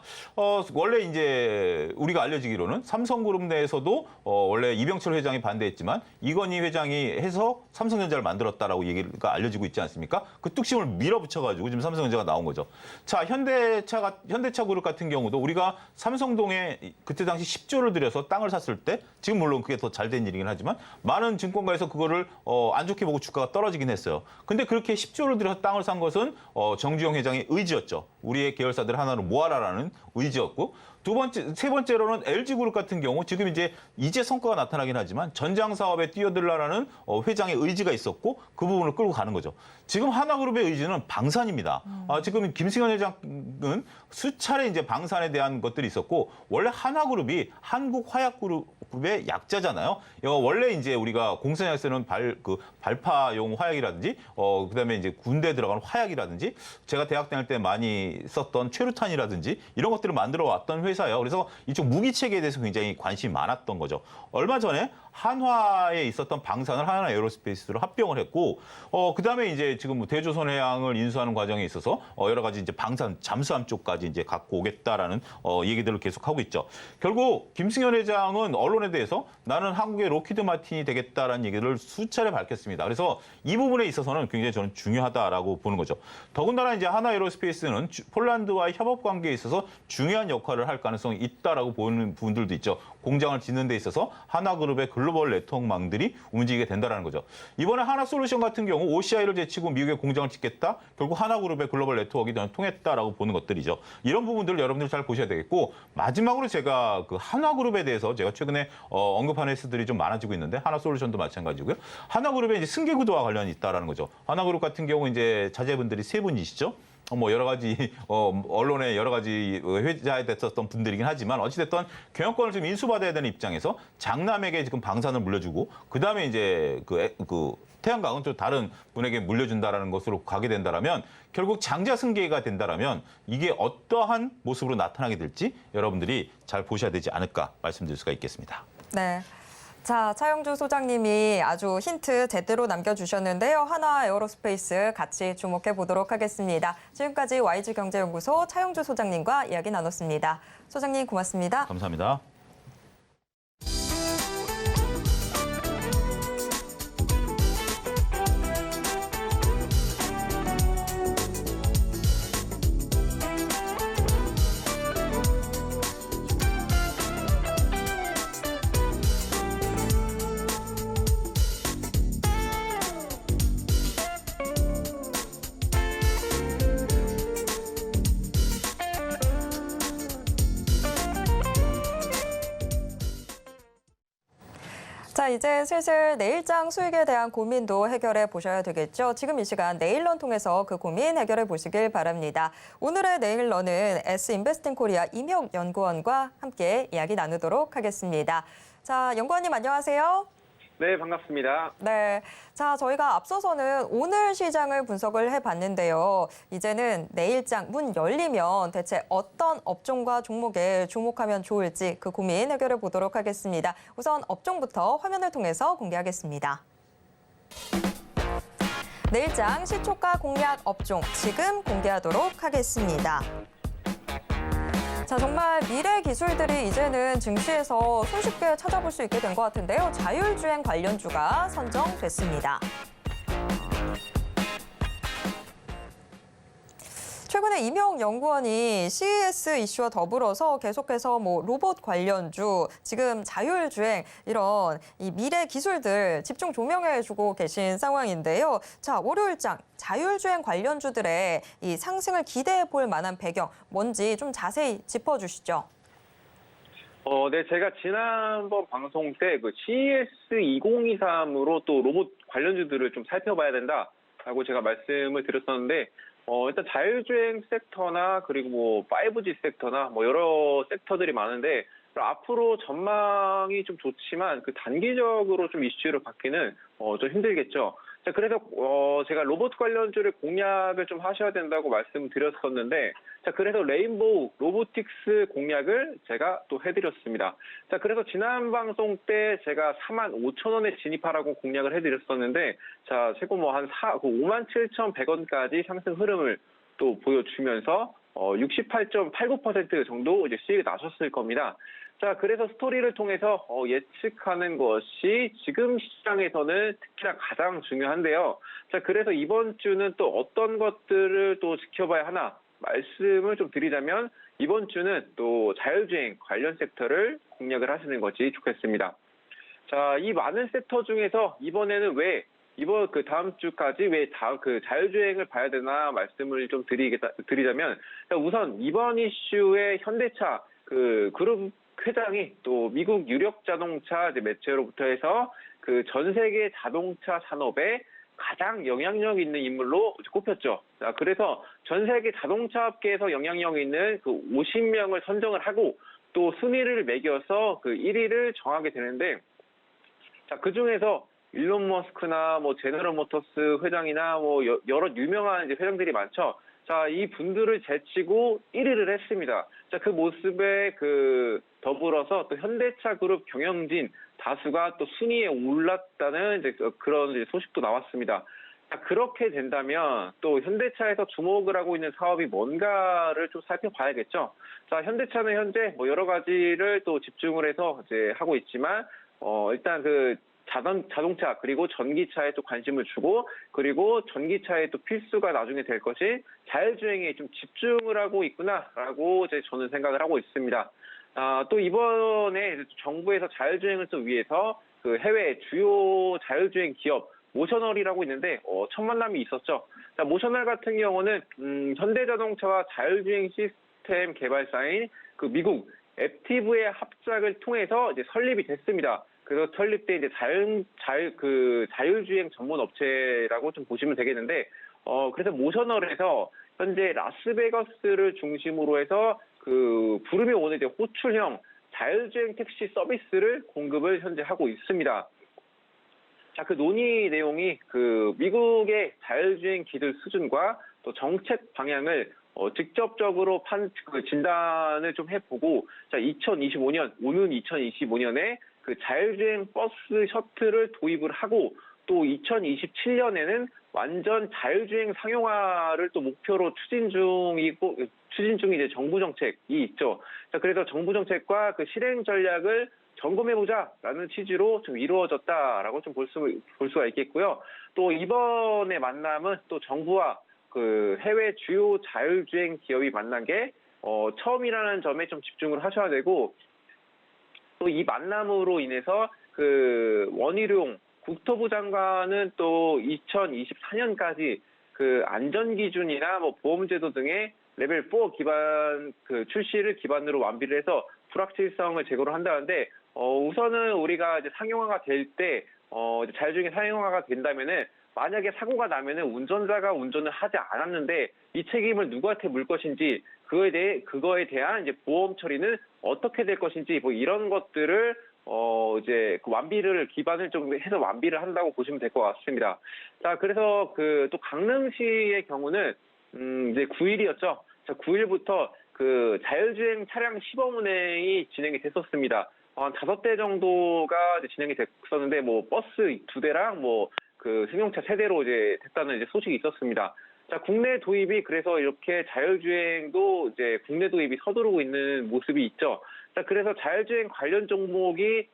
Speaker 2: 원래 이제 우리가 알려지기로는 삼성그룹 내에서도 원래 이병철 회장이 반대했지만 이건희 회장이 해서 삼성전자를 만들었다라고 얘기가 알려지고 있지 않습니까? 그 뚝심을 밀어붙여가지고 지금 삼성전자가 나온 거죠. 자, 현대차 그룹 같은 경우도 우리가 삼성동에 그때 당시 10조를 들여서 땅을 샀을 때 지금 물론 그게 더 잘 된 일이긴 하지만 많은 증권가에서 그거를 안 좋게 보고 주가가 떨어지긴 했어요. 근데 그렇게 10조를 들여서 땅을 산 것은 정주영 회장의 의지였죠. 우리의 계열사들 하나로 모아라라는 의지였고 세 번째로는 LG그룹 같은 경우 지금 이제 성과가 나타나긴 하지만 전장 사업에 뛰어들라라는 회장의 의지가 있었고 그 부분을 끌고 가는 거죠. 지금 하나그룹의 의지는 방산입니다. 지금 김승현 회장은 수차례 이제 방산에 대한 것들이 있었고 원래 하나그룹이 한국화약그룹의 약자잖아요. 원래 이제 우리가 공선약세는 발파용 화약이라든지 그다음에 이제 군대에 들어가는 화약이라든지 제가 대학 다닐 때 많이 썼던 최루탄이라든지 이런 것들을 만들어 왔던 회사예요. 그래서 이쪽 무기 체계에 대해서 굉장히 관심이 많았던 거죠. 얼마 전에 한화에 있었던 방산을 하나 에어로스페이스로 합병을 했고 그다음에 이제 지금 대조선해양을 인수하는 과정에 있어서 여러 가지 이제 방산 잠수함 쪽까지 이제 갖고 오겠다라는 얘기들을 계속하고 있죠. 결국 김승현 회장은 언론에 대해서 나는 한국의 로키드 마틴이 되겠다라는 얘기를 수차례 밝혔습니다. 그래서 이 부분에 있어서는 굉장히 저는 중요하다라고 보는 거죠. 더군다나 이제 하나 에어로스페이스는 폴란드와의 협업 관계에 있어서 중요한 역할을 할 가능성이 있다라고 보는 부분들도 있죠. 공장을 짓는 데 있어서 하나그룹의 글로벌 네트워크망들이 움직이게 된다는 거죠. 이번에 하나솔루션 같은 경우 OCI를 제치고 미국에 공장을 짓겠다. 결국 하나그룹의 글로벌 네트워크가 통했다라고 보는 것들이죠. 이런 부분들을 여러분들 잘 보셔야 되겠고 마지막으로 제가 그 하나그룹에 대해서 제가 최근에 언급하는 횟수들이 좀 많아지고 있는데 하나솔루션도 마찬가지고요. 하나그룹의 이제 승계구도와 관련이 있다라는 거죠. 하나그룹 같은 경우 이제 자제분들이 세 분이시죠. 여러 가지 언론에 여러 가지 회자에 됐었던 분들이긴 하지만 어찌됐든 경영권을 좀 인수받아야 되는 입장에서 장남에게 지금 방산을 물려주고 그다음에 이제 그 태양광은 또 다른 분에게 물려준다라는 것으로 가게 된다라면 결국 장자 승계가 된다라면 이게 어떠한 모습으로 나타나게 될지 여러분들이 잘 보셔야 되지 않을까 말씀드릴 수가 있겠습니다.
Speaker 1: 네. 자, 차용주 소장님이 아주 힌트 제대로 남겨주셨는데요. 하나 에어로스페이스 같이 주목해 보도록 하겠습니다. 지금까지 YG경제연구소 차용주 소장님과 이야기 나눴습니다. 소장님 고맙습니다.
Speaker 2: 감사합니다.
Speaker 1: 자, 이제 슬슬 내일장 수익에 대한 고민도 해결해 보셔야 되겠죠. 지금 이 시간 내일런 통해서 그 고민 해결해 보시길 바랍니다. 오늘의 내일런은 S인베스팅코리아 임혁 연구원과 함께 이야기 나누도록 하겠습니다. 자, 연구원님 안녕하세요.
Speaker 3: 네, 반갑습니다.
Speaker 1: 네. 자, 저희가 앞서서는 오늘 시장을 분석을 해봤는데요. 이제는 내일장 문 열리면 대체 어떤 업종과 종목에 주목하면 좋을지 그 고민 해결해 보도록 하겠습니다. 우선 업종부터 화면을 통해서 공개하겠습니다. 내일장 시초가 공략 업종 지금 공개하도록 하겠습니다. 자, 정말 미래 기술들이 이제는 증시에서 손쉽게 찾아볼 수 있게 된 것 같은데요. 자율주행 관련주가 선정됐습니다. 최근에 임용 연구원이 CES 이슈와 더불어서 계속해서 로봇 관련주, 지금 자율주행 이런 이 미래 기술들 집중 조명해주고 계신 상황인데요. 자, 월요일장 자율주행 관련주들의 이 상승을 기대해 볼 만한 배경 뭔지 좀 자세히 짚어주시죠.
Speaker 3: 네, 제가 지난번 방송 때 그 CES 2023으로 또 로봇 관련주들을 좀 살펴봐야 된다라고 제가 말씀을 드렸었는데, 일단 자율주행 섹터나 그리고 5G 섹터나 여러 섹터들이 많은데, 앞으로 전망이 좀 좋지만 그 단기적으로 좀 이슈를 받기는 좀 힘들겠죠. 자, 그래서 제가 로봇 관련주를 공략을 좀 하셔야 된다고 말씀드렸었는데, 자, 그래서 레인보우 로보틱스 공략을 제가 또 해드렸습니다. 자, 그래서 지난 방송 때 제가 45,000원에 진입하라고 공략을 해드렸었는데, 자, 최고 한 57,100원까지 상승 흐름을 또 보여주면서 68.89% 정도 이제 수익이 나셨을 겁니다. 자, 그래서 스토리를 통해서 예측하는 것이 지금 시장에서는 특히나 가장 중요한데요. 자, 그래서 이번 주는 또 어떤 것들을 또 지켜봐야 하나 말씀을 좀 드리자면, 이번 주는 또 자율주행 관련 섹터를 공략을 하시는 것이 좋겠습니다. 자, 이 많은 섹터 중에서 이번에는 이번 그 다음 주까지 그 자율주행을 봐야 되나 말씀을 좀 드리자면, 우선 이번 이슈에 현대차 그 그룹 회장이 또 미국 유력 자동차 매체로부터 해서 그 전 세계 자동차 산업에 가장 영향력 있는 인물로 꼽혔죠. 자, 그래서 전 세계 자동차 업계에서 영향력 있는 그 50명을 선정을 하고 또 순위를 매겨서 그 1위를 정하게 되는데, 자, 그 중에서 일론 머스크나 제너럴 모터스 회장이나 여러 유명한 이제 회장들이 많죠. 자, 이 분들을 제치고 1위를 했습니다. 자, 그 모습에 더불어서 또 현대차 그룹 경영진 다수가 또 순위에 올랐다는 이제 그런 이제 소식도 나왔습니다. 자, 그렇게 된다면 또 현대차에서 주목을 하고 있는 사업이 뭔가를 좀 살펴봐야겠죠. 자, 현대차는 현재 여러 가지를 또 집중을 해서 이제 하고 있지만, 일단 자동차 그리고 전기차에 또 관심을 주고, 그리고 전기차에 또 필수가 나중에 될 것이 자율주행에 좀 집중을 하고 있구나라고 이제 저는 생각을 하고 있습니다. 또 이번에 정부에서 자율주행을 또 위해서 그 해외 주요 자율주행 기업 모셔널이라고 있는데 첫 만남이 있었죠. 자, 모셔널 같은 경우는 현대자동차와 자율주행 시스템 개발사인 그 미국 앱티브의 합작을 통해서 이제 설립이 됐습니다. 그래서 설립때 이제 자율주행 전문 업체라고 좀 보시면 되겠는데, 그래서 모셔널에서 현재 라스베가스를 중심으로 해서 그 부름이 오는 이제 호출형 자율주행 택시 서비스를 공급을 현재 하고 있습니다. 자, 그 논의 내용이 그 미국의 자율주행 기술 수준과 또 정책 방향을 직접적으로 진단을 좀 해보고, 자, 오는 2025년에 그 자율주행 버스 셔틀을 도입을 하고, 또 2027년에는 완전 자율주행 상용화를 또 목표로 추진 중인 이제 정부 정책이 있죠. 자, 그래서 정부 정책과 그 실행 전략을 점검해보자라는 취지로 좀 이루어졌다라고 좀 볼 수가 있겠고요. 또 이번에 만남은 또 정부와 그 해외 주요 자율주행 기업이 만난 게 처음이라는 점에 좀 집중을 하셔야 되고, 또 이 만남으로 인해서 그 원희룡 국토부 장관은 또 2024년까지 그 안전기준이나 보험제도 등의 레벨 4 기반 그 출시를 기반으로 완비를 해서 불확실성을 제거를 한다는데, 우선은 우리가 이제 상용화가 될 때, 이제 자율주행이 상용화가 된다면은 만약에 사고가 나면은 운전자가 운전을 하지 않았는데 이 책임을 누구한테 물 것인지, 그거에 대한 이제 보험 처리는 어떻게 될 것인지, 이런 것들을 이제 그 기반을 좀 해서 완비를 한다고 보시면 될 것 같습니다. 자, 그래서 또 강릉시의 경우는 이제 9일이었죠. 자, 9일부터 그 자율주행 차량 시범 운행이 진행이 됐었습니다. 한 5대 정도가 이제 진행이 됐었는데, 버스 2대랑 그 승용차 3대로 이제 됐다는 이제 소식이 있었습니다. 자, 국내 도입이 그래서 이렇게 자율주행도 이제 국내 도입이 서두르고 있는 모습이 있죠. 자, 그래서 자율주행 관련 종목이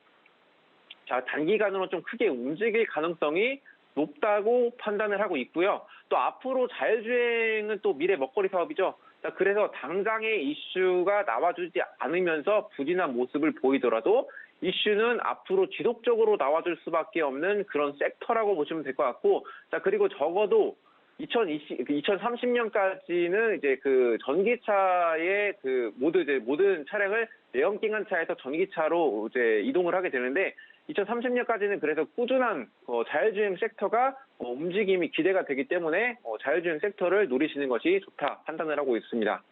Speaker 3: 단기간으로 좀 크게 움직일 가능성이 높다고 판단을 하고 있고요. 또 앞으로 자율주행은 또 미래 먹거리 사업이죠. 자, 그래서 당장의 이슈가 나와주지 않으면서 부진한 모습을 보이더라도 이슈는 앞으로 지속적으로 나와줄 수밖에 없는 그런 섹터라고 보시면 될 것 같고, 자, 그리고 적어도 2030년까지는 이제 그 전기차의 그 모든 차량을 내연기관차에서 전기차로 이제 이동을 하게 되는데, 2030년까지는 그래서 꾸준한 자율주행 섹터가 움직임이 기대가 되기 때문에 자율주행 섹터를 노리시는 것이 좋다 판단을 하고 있습니다.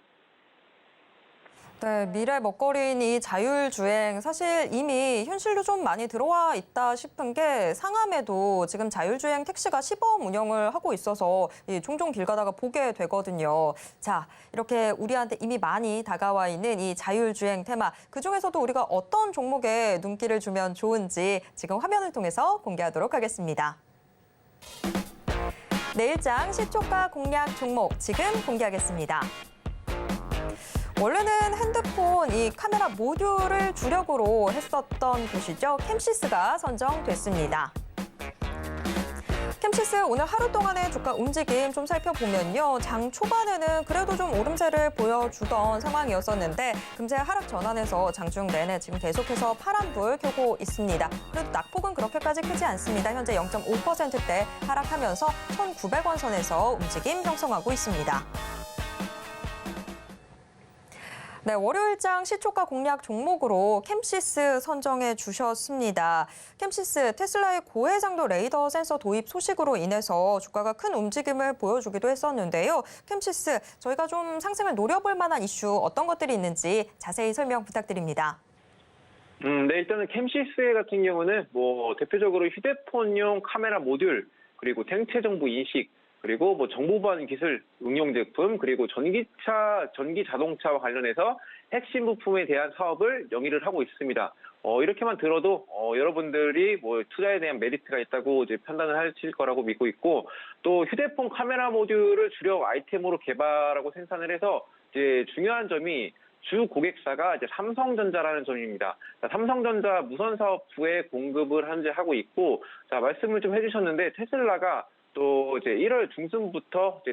Speaker 1: 네, 미래 먹거리인 이 자율주행 사실 이미 현실로 좀 많이 들어와 있다 싶은 게 상암에도 지금 자율주행 택시가 시범 운영을 하고 있어서 종종 길 가다가 보게 되거든요. 자, 이렇게 우리한테 이미 많이 다가와 있는 이 자율주행 테마, 그중에서도 우리가 어떤 종목에 눈길을 주면 좋은지 지금 화면을 통해서 공개하도록 하겠습니다. 내일장 시초가 공략 종목 지금 공개하겠습니다. 원래는 핸드폰 이 카메라 모듈을 주력으로 했었던 곳이죠. 캠시스가 선정됐습니다. 캠시스 오늘 하루 동안의 주가 움직임 좀 살펴보면요. 장 초반에는 그래도 좀 오름세를 보여주던 상황이었었는데 금세 하락 전환해서 장중 내내 지금 계속해서 파란불 켜고 있습니다. 그래도 낙폭은 그렇게까지 크지 않습니다. 현재 0.5%대 하락하면서 1,900원 선에서 움직임 형성하고 있습니다. 네, 월요일장 시초가 공략 종목으로 캠시스 선정해 주셨습니다. 캠시스 테슬라의 고해상도 레이더 센서 도입 소식으로 인해서 주가가 큰 움직임을 보여주기도 했었는데요. 캠시스, 저희가 좀 상승을 노려볼 만한 이슈 어떤 것들이 있는지 자세히 설명 부탁드립니다.
Speaker 3: 네, 일단은 캠시스 같은 경우는 대표적으로 휴대폰용 카메라 모듈, 그리고 생체 정보 인식, 그리고 정보 보안 기술 응용 제품, 그리고 전기 자동차와 관련해서 핵심 부품에 대한 사업을 영위를 하고 있습니다. 이렇게만 들어도 여러분들이 투자에 대한 메리트가 있다고 이제 판단을 하실 거라고 믿고 있고, 또 휴대폰 카메라 모듈을 주력 아이템으로 개발하고 생산을 해서 이제 중요한 점이 주 고객사가 이제 삼성전자라는 점입니다. 자, 삼성전자 무선 사업부에 공급을 현재 하고 있고, 자, 말씀을 좀 해주셨는데 테슬라가 또 이제 1월 중순부터 이제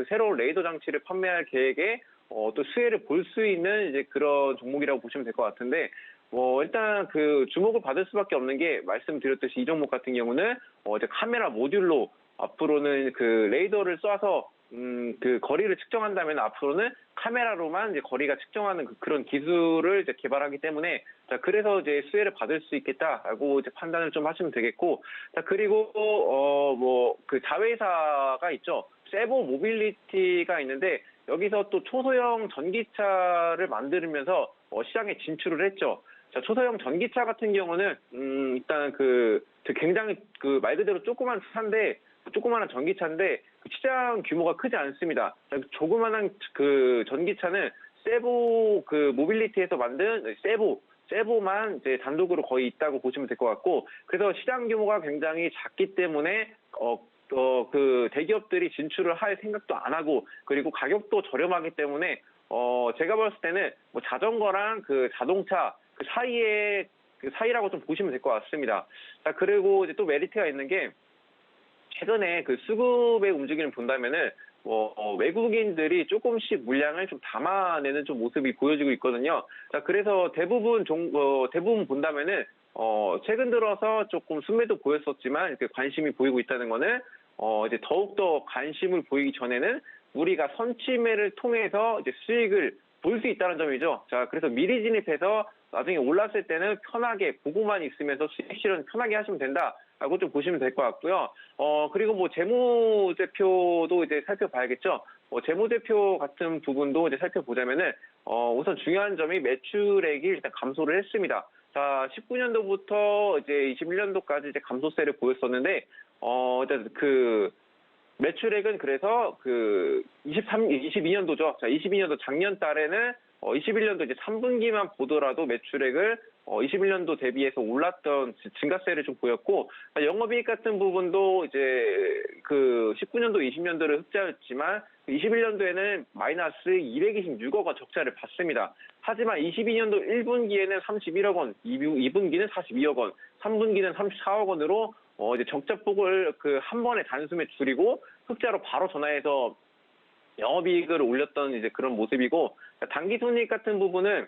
Speaker 3: 새로운 레이더 장치를 판매할 계획에 또 수혜를 볼 수 있는 이제 그런 종목이라고 보시면 될 것 같은데, 일단 그 주목을 받을 수밖에 없는 게 말씀드렸듯이 이 종목 같은 경우는 이제 카메라 모듈로 앞으로는 그 레이더를 쏴서 그 거리를 측정한다면 앞으로는 카메라로만 이제 거리가 측정하는 그런 기술을 이제 개발하기 때문에, 자, 그래서 이제 수혜를 받을 수 있겠다라고 이제 판단을 좀 하시면 되겠고, 자, 그리고 그 자회사가 있죠. 세보 모빌리티가 있는데 여기서 또 초소형 전기차를 만들면서 시장에 진출을 했죠. 자, 초소형 전기차 같은 경우는 일단 굉장히 말 그대로 조그만한 전기차인데 시장 규모가 크지 않습니다. 조그만한 그 전기차는 세보 그 모빌리티에서 만든 세보만 이제 단독으로 거의 있다고 보시면 될 것 같고, 그래서 시장 규모가 굉장히 작기 때문에 그 대기업들이 진출을 할 생각도 안 하고, 그리고 가격도 저렴하기 때문에 제가 봤을 때는 자전거랑 그 자동차 그 사이라고 좀 보시면 될 것 같습니다. 자, 그리고 이제 또 메리트가 있는 게 최근에 그 수급의 움직임을 본다면은 외국인들이 조금씩 물량을 좀 담아내는 좀 모습이 보여지고 있거든요. 자, 그래서 대부분 본다면은 최근 들어서 조금 순매도 보였었지만 이렇게 관심이 보이고 있다는 거는 이제 더욱더 관심을 보이기 전에는 우리가 선취매를 통해서 이제 수익을 볼 수 있다는 점이죠. 자, 그래서 미리 진입해서 나중에 올랐을 때는 편하게 보고만 있으면서 수익 실현 편하게 하시면 된다라고 좀 보시면 될 것 같고요. 그리고 재무제표도 이제 살펴봐야겠죠. 재무제표 같은 부분도 이제 살펴보자면은 우선 중요한 점이 매출액이 일단 감소를 했습니다. 자, 19년도부터 이제 21년도까지 이제 감소세를 보였었는데, 일단 그 매출액은 그래서 22년도죠. 자, 22년도 작년 달에는 21년도 이제 3분기만 보더라도 매출액을 21년도 대비해서 올랐던 증가세를 좀 보였고, 영업이익 같은 부분도 이제 그 19년도, 20년도를 흑자였지만 21년도에는 마이너스 226억 원 적자를 봤습니다. 하지만 22년도 1분기에는 31억 원, 2분기는 42억 원, 3분기는 34억 원으로 이제 적자폭을 한 번에 단숨에 줄이고 흑자로 바로 전환해서 영업이익을 올렸던 이제 그런 모습이고, 단기 손익 같은 부분은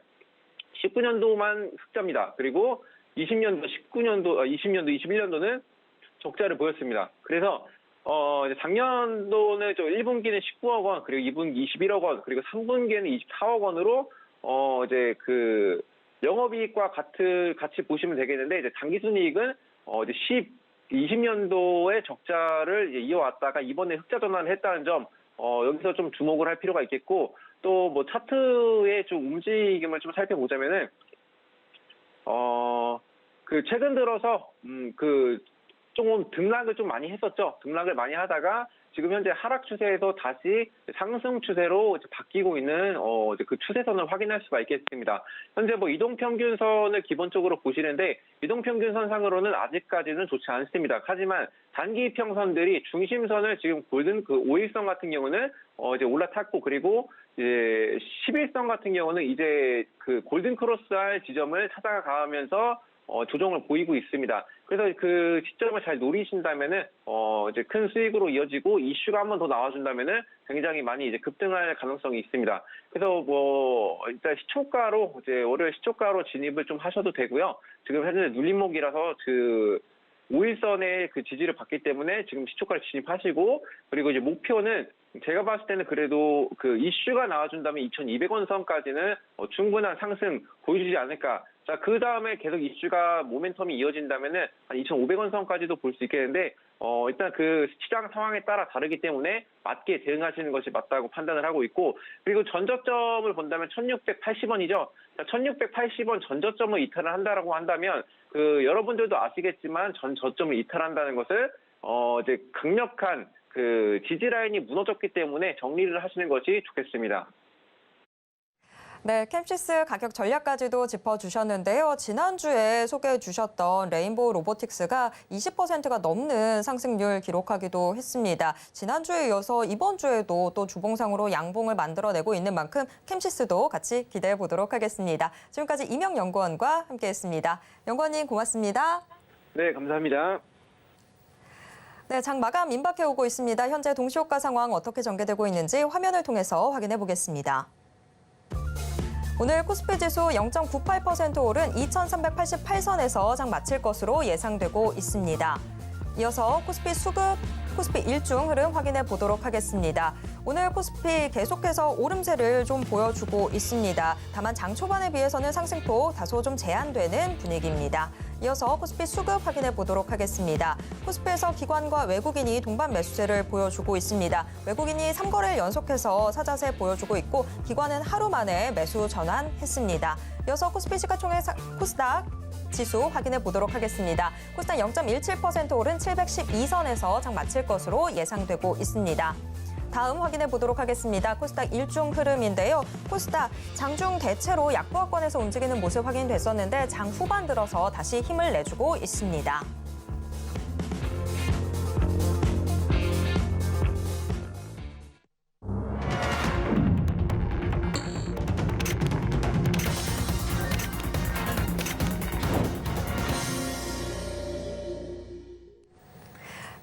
Speaker 3: 19년도만 흑자입니다. 그리고 20년도, 21년도는 적자를 보였습니다. 그래서 이제 작년도는 1분기는 19억 원, 그리고 2분기 21억 원, 그리고 3분기에는 24억 원으로 이제 영업이익과 같이 보시면 되겠는데, 이제 당기순이익은 이제 20년도에 적자를 이제 이어왔다가 이번에 흑자 전환을 했다는 점, 여기서 좀 주목을 할 필요가 있겠고, 또 뭐 차트의 좀 움직임을 좀 살펴보자면은 최근 들어서 조금 등락을 좀 많이 했었죠. 등락을 많이 하다가 지금 현재 하락 추세에서 다시 상승 추세로 이제 바뀌고 있는 이제 그 추세선을 확인할 수가 있겠습니다. 현재 뭐 이동평균선을 기본적으로 보시는데, 이동평균선상으로는 아직까지는 좋지 않습니다. 하지만 단기 평선들이 중심선을 지금 골든 5일선 같은 경우는 이제 올라탔고, 그리고 이제 11선 같은 경우는 이제 골든 크로스할 지점을 찾아가면서 조정을 보이고 있습니다. 그래서 그 시점을 잘 노리신다면은 이제 큰 수익으로 이어지고, 이슈가 한 번 더 나와준다면은 굉장히 많이 이제 급등할 가능성이 있습니다. 그래서 일단 시초가로 이제 월요일 시초가로 진입을 좀 하셔도 되고요. 지금 현재 눌림목이라서 5일선의 지지를 받기 때문에 지금 시초가를 진입하시고, 그리고 이제 목표는 제가 봤을 때는 그래도 이슈가 나와준다면 2,200원 선까지는 충분한 상승 보여주지 않을까. 자, 그 다음에 계속 이슈가 모멘텀이 이어진다면은 한 2,500원 선까지도 볼 수 있겠는데, 일단 시장 상황에 따라 다르기 때문에 맞게 대응하시는 것이 맞다고 판단을 하고 있고, 그리고 전저점을 본다면 1,680원이죠. 자, 1,680원 전저점을 이탈을 한다라고 한다면, 여러분들도 아시겠지만 전 저점을 이탈한다는 것을, 이제 강력한 지지 라인이 무너졌기 때문에 정리를 하시는 것이 좋겠습니다.
Speaker 1: 네, 캠시스 가격 전략까지도 짚어주셨는데요. 지난주에 소개해 주셨던 레인보우 로보틱스가 20%가 넘는 상승률 기록하기도 했습니다. 지난주에 이어서 이번 주에도 또 주봉상으로 양봉을 만들어내고 있는 만큼 캠시스도 같이 기대해 보도록 하겠습니다. 지금까지 이명 연구원과 함께했습니다. 연구원님 고맙습니다.
Speaker 3: 네, 감사합니다.
Speaker 1: 네, 장 마감 임박해 오고 있습니다. 현재 동시효과 상황 어떻게 전개되고 있는지 화면을 통해서 확인해 보겠습니다. 오늘 코스피 지수 0.98% 오른 2,388선에서 장 마칠 것으로 예상되고 있습니다. 이어서 코스피 수급, 코스피 일중 흐름 확인해 보도록 하겠습니다. 오늘 코스피 계속해서 오름세를 좀 보여주고 있습니다. 다만 장 초반에 비해서는 상승폭 다소 좀 제한되는 분위기입니다. 이어서 코스피 수급 확인해 보도록 하겠습니다. 코스피에서 기관과 외국인이 동반 매수세를 보여주고 있습니다. 외국인이 3거래일 연속해서 사자세 보여주고 있고, 기관은 하루 만에 매수 전환했습니다. 이어서 코스피 시가총액 코스닥 지수 확인해 보도록 하겠습니다. 코스닥 0.17% 오른 712선에서 장 마칠 것으로 예상되고 있습니다. 다음 확인해 보도록 하겠습니다. 코스닥 일중 흐름인데요. 코스닥 장중 대체로 약보합권에서 움직이는 모습 확인됐었는데 장 후반 들어서 다시 힘을 내주고 있습니다.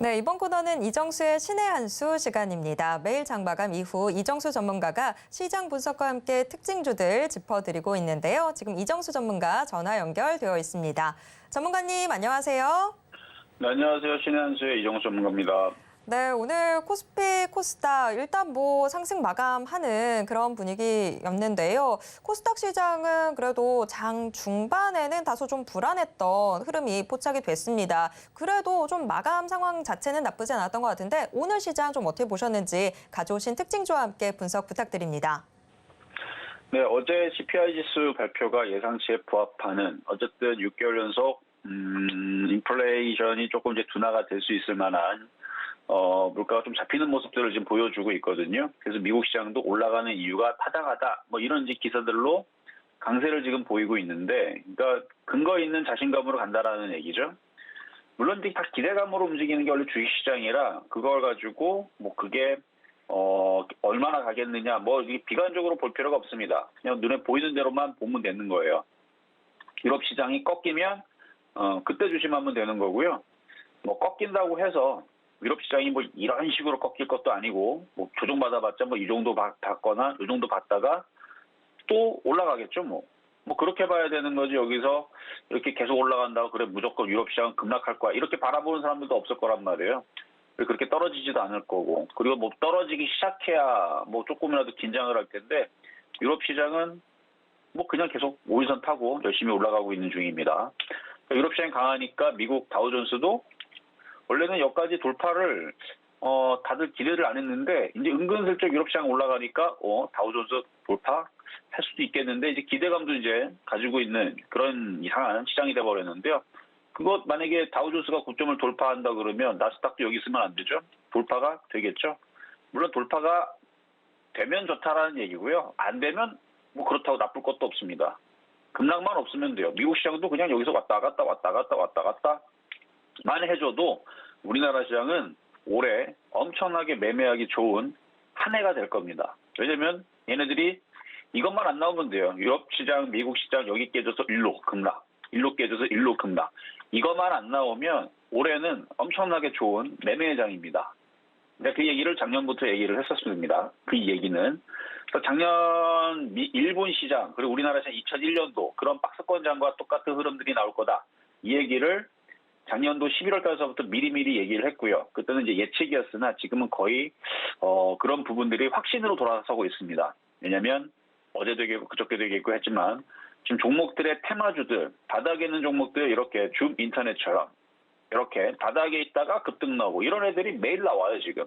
Speaker 1: 네, 이번 코너는 이정수의 신의 한 수 시간입니다. 매일 장마감 이후 이정수 전문가가 시장 분석과 함께 특징주들 짚어드리고 있는데요. 지금 이정수 전문가 전화 연결되어 있습니다. 전문가님 안녕하세요.
Speaker 4: 네, 안녕하세요. 신의 한 수의 이정수 전문가입니다.
Speaker 1: 네, 오늘 코스피, 코스닥 일단 뭐 상승 마감하는 그런 분위기였는데요. 코스닥 시장은 그래도 장 중반에는 다소 좀 불안했던 흐름이 포착이 됐습니다. 그래도 좀 마감 상황 자체는 나쁘지 않았던 것 같은데 오늘 시장 좀 어떻게 보셨는지 가져오신 특징주와 함께 분석 부탁드립니다.
Speaker 4: 네, 어제 CPI 지수 발표가 예상치에 부합하는, 어쨌든 6개월 연속 인플레이션이 조금 이제 둔화가 될 수 있을 만한 물가가 좀 잡히는 모습들을 지금 보여주고 있거든요. 그래서 미국 시장도 올라가는 이유가 타당하다, 뭐 이런 이제 기사들로 강세를 지금 보이고 있는데, 그러니까 근거 있는 자신감으로 간다라는 얘기죠. 물론 이제 다 기대감으로 움직이는 게 원래 주식시장이라 그걸 가지고 뭐 그게 얼마나 가겠느냐, 뭐 이게 비관적으로 볼 필요가 없습니다. 그냥 눈에 보이는 대로만 보면 되는 거예요. 유럽 시장이 꺾이면 그때 조심하면 되는 거고요. 뭐 꺾인다고 해서 유럽 시장이 뭐 이런 식으로 꺾일 것도 아니고 뭐 조정받아봤자 뭐 이 정도 받거나 이 정도 받다가 또 올라가겠죠 뭐. 뭐 그렇게 봐야 되는 거지. 여기서 이렇게 계속 올라간다고 그래 무조건 유럽 시장은 급락할 거야 이렇게 바라보는 사람들도 없을 거란 말이에요. 그렇게 떨어지지도 않을 거고, 그리고 뭐 떨어지기 시작해야 뭐 조금이라도 긴장을 할 텐데 유럽 시장은 뭐 그냥 계속 5일선 타고 열심히 올라가고 있는 중입니다. 유럽 시장이 강하니까 미국 다우존스도 원래는 여기까지 돌파를 다들 기대를 안 했는데 이제 은근슬쩍 유럽 시장 올라가니까 다우존스 돌파 할 수도 있겠는데 이제 기대감도 이제 가지고 있는 그런 이상한 시장이 돼 버렸는데요. 그것 만약에 다우존스가 고점을 돌파한다 그러면 나스닥도 여기 있으면 안 되죠. 돌파가 되겠죠. 물론 돌파가 되면 좋다라는 얘기고요. 안 되면 뭐 그렇다고 나쁠 것도 없습니다. 급락만 없으면 돼요. 미국 시장도 그냥 여기서 왔다 갔다만 해줘도 우리나라 시장은 올해 엄청나게 매매하기 좋은 한 해가 될 겁니다. 왜냐면 얘네들이 이것만 안 나오면 돼요. 유럽 시장, 미국 시장 여기 깨져서 일로 급락, 일로 깨져서 일로 급락. 이것만 안 나오면 올해는 엄청나게 좋은 매매장입니다. 근데 그 얘기를 작년부터 얘기를 했었습니다. 그 얘기는 작년 일본 시장 그리고 우리나라 시장 2001년도 그런 박스권장과 똑같은 흐름들이 나올 거다. 이 얘기를 작년도 11월 달서부터 미리미리 얘기를 했고요. 그때는 이제 예측이었으나 지금은 거의 그런 부분들이 확신으로 돌아서고 있습니다. 왜냐하면 어제도 얘기했고 그저께도 얘기했고 했지만 지금 종목들의 테마주들, 바닥에 있는 종목들 이렇게 줌 인터넷처럼 이렇게 바닥에 있다가 급등 나오고 이런 애들이 매일 나와요 지금.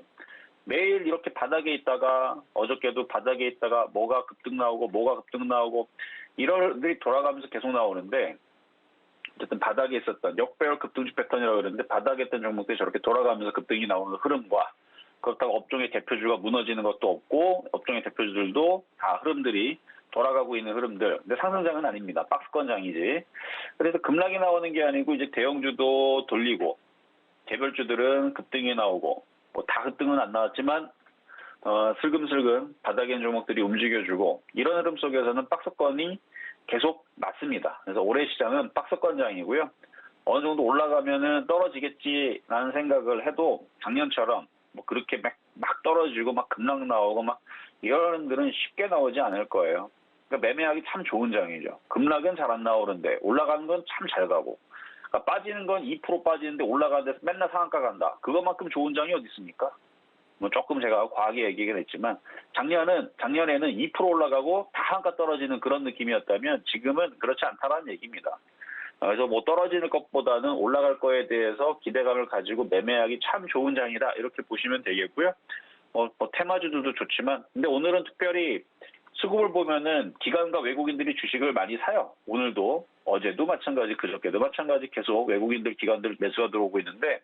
Speaker 4: 매일 이렇게 바닥에 있다가 어저께도 바닥에 있다가 뭐가 급등 나오고 이런 애들이 돌아가면서 계속 나오는데 어쨌든 바닥에 있었던 역배열 급등주 패턴이라고 그러는데 바닥에 있던 종목들이 저렇게 돌아가면서 급등이 나오는 흐름과 그렇다고 업종의 대표주가 무너지는 것도 없고 업종의 대표주들도 다 흐름들이 돌아가고 있는 흐름들. 근데 상승장은 아닙니다. 박스권장이지. 그래서 급락이 나오는 게 아니고 이제 대형주도 돌리고 개별주들은 급등이 나오고 뭐 다 급등은 안 나왔지만 슬금슬금 바닥에 있는 종목들이 움직여주고 이런 흐름 속에서는 박스권이 계속 맞습니다. 그래서 올해 시장은 박스권장이고요. 어느 정도 올라가면은 떨어지겠지라는 생각을 해도 작년처럼 뭐 그렇게 막 떨어지고 막 급락 나오고 막 이런 들은 쉽게 나오지 않을 거예요. 그러니까 매매하기 참 좋은 장이죠. 급락은 잘 안 나오는데 올라가는 건 참 잘 가고. 그러니까 빠지는 건 2% 빠지는데 올라가는 데서 맨날 상한가 간다. 그것만큼 좋은 장이 어디 있습니까? 뭐 조금 제가 과하게 얘기하긴 했지만 작년에는 2% 올라가고 다 한가 떨어지는 그런 느낌이었다면 지금은 그렇지 않다라는 얘기입니다. 그래서 뭐 떨어지는 것보다는 올라갈 거에 대해서 기대감을 가지고 매매하기 참 좋은 장이다 이렇게 보시면 되겠고요. 뭐 테마주들도 좋지만 근데 오늘은 특별히 수급을 보면은 기관과 외국인들이 주식을 많이 사요. 오늘도 어제도 마찬가지 그저께도 마찬가지 계속 외국인들 기관들 매수가 들어오고 있는데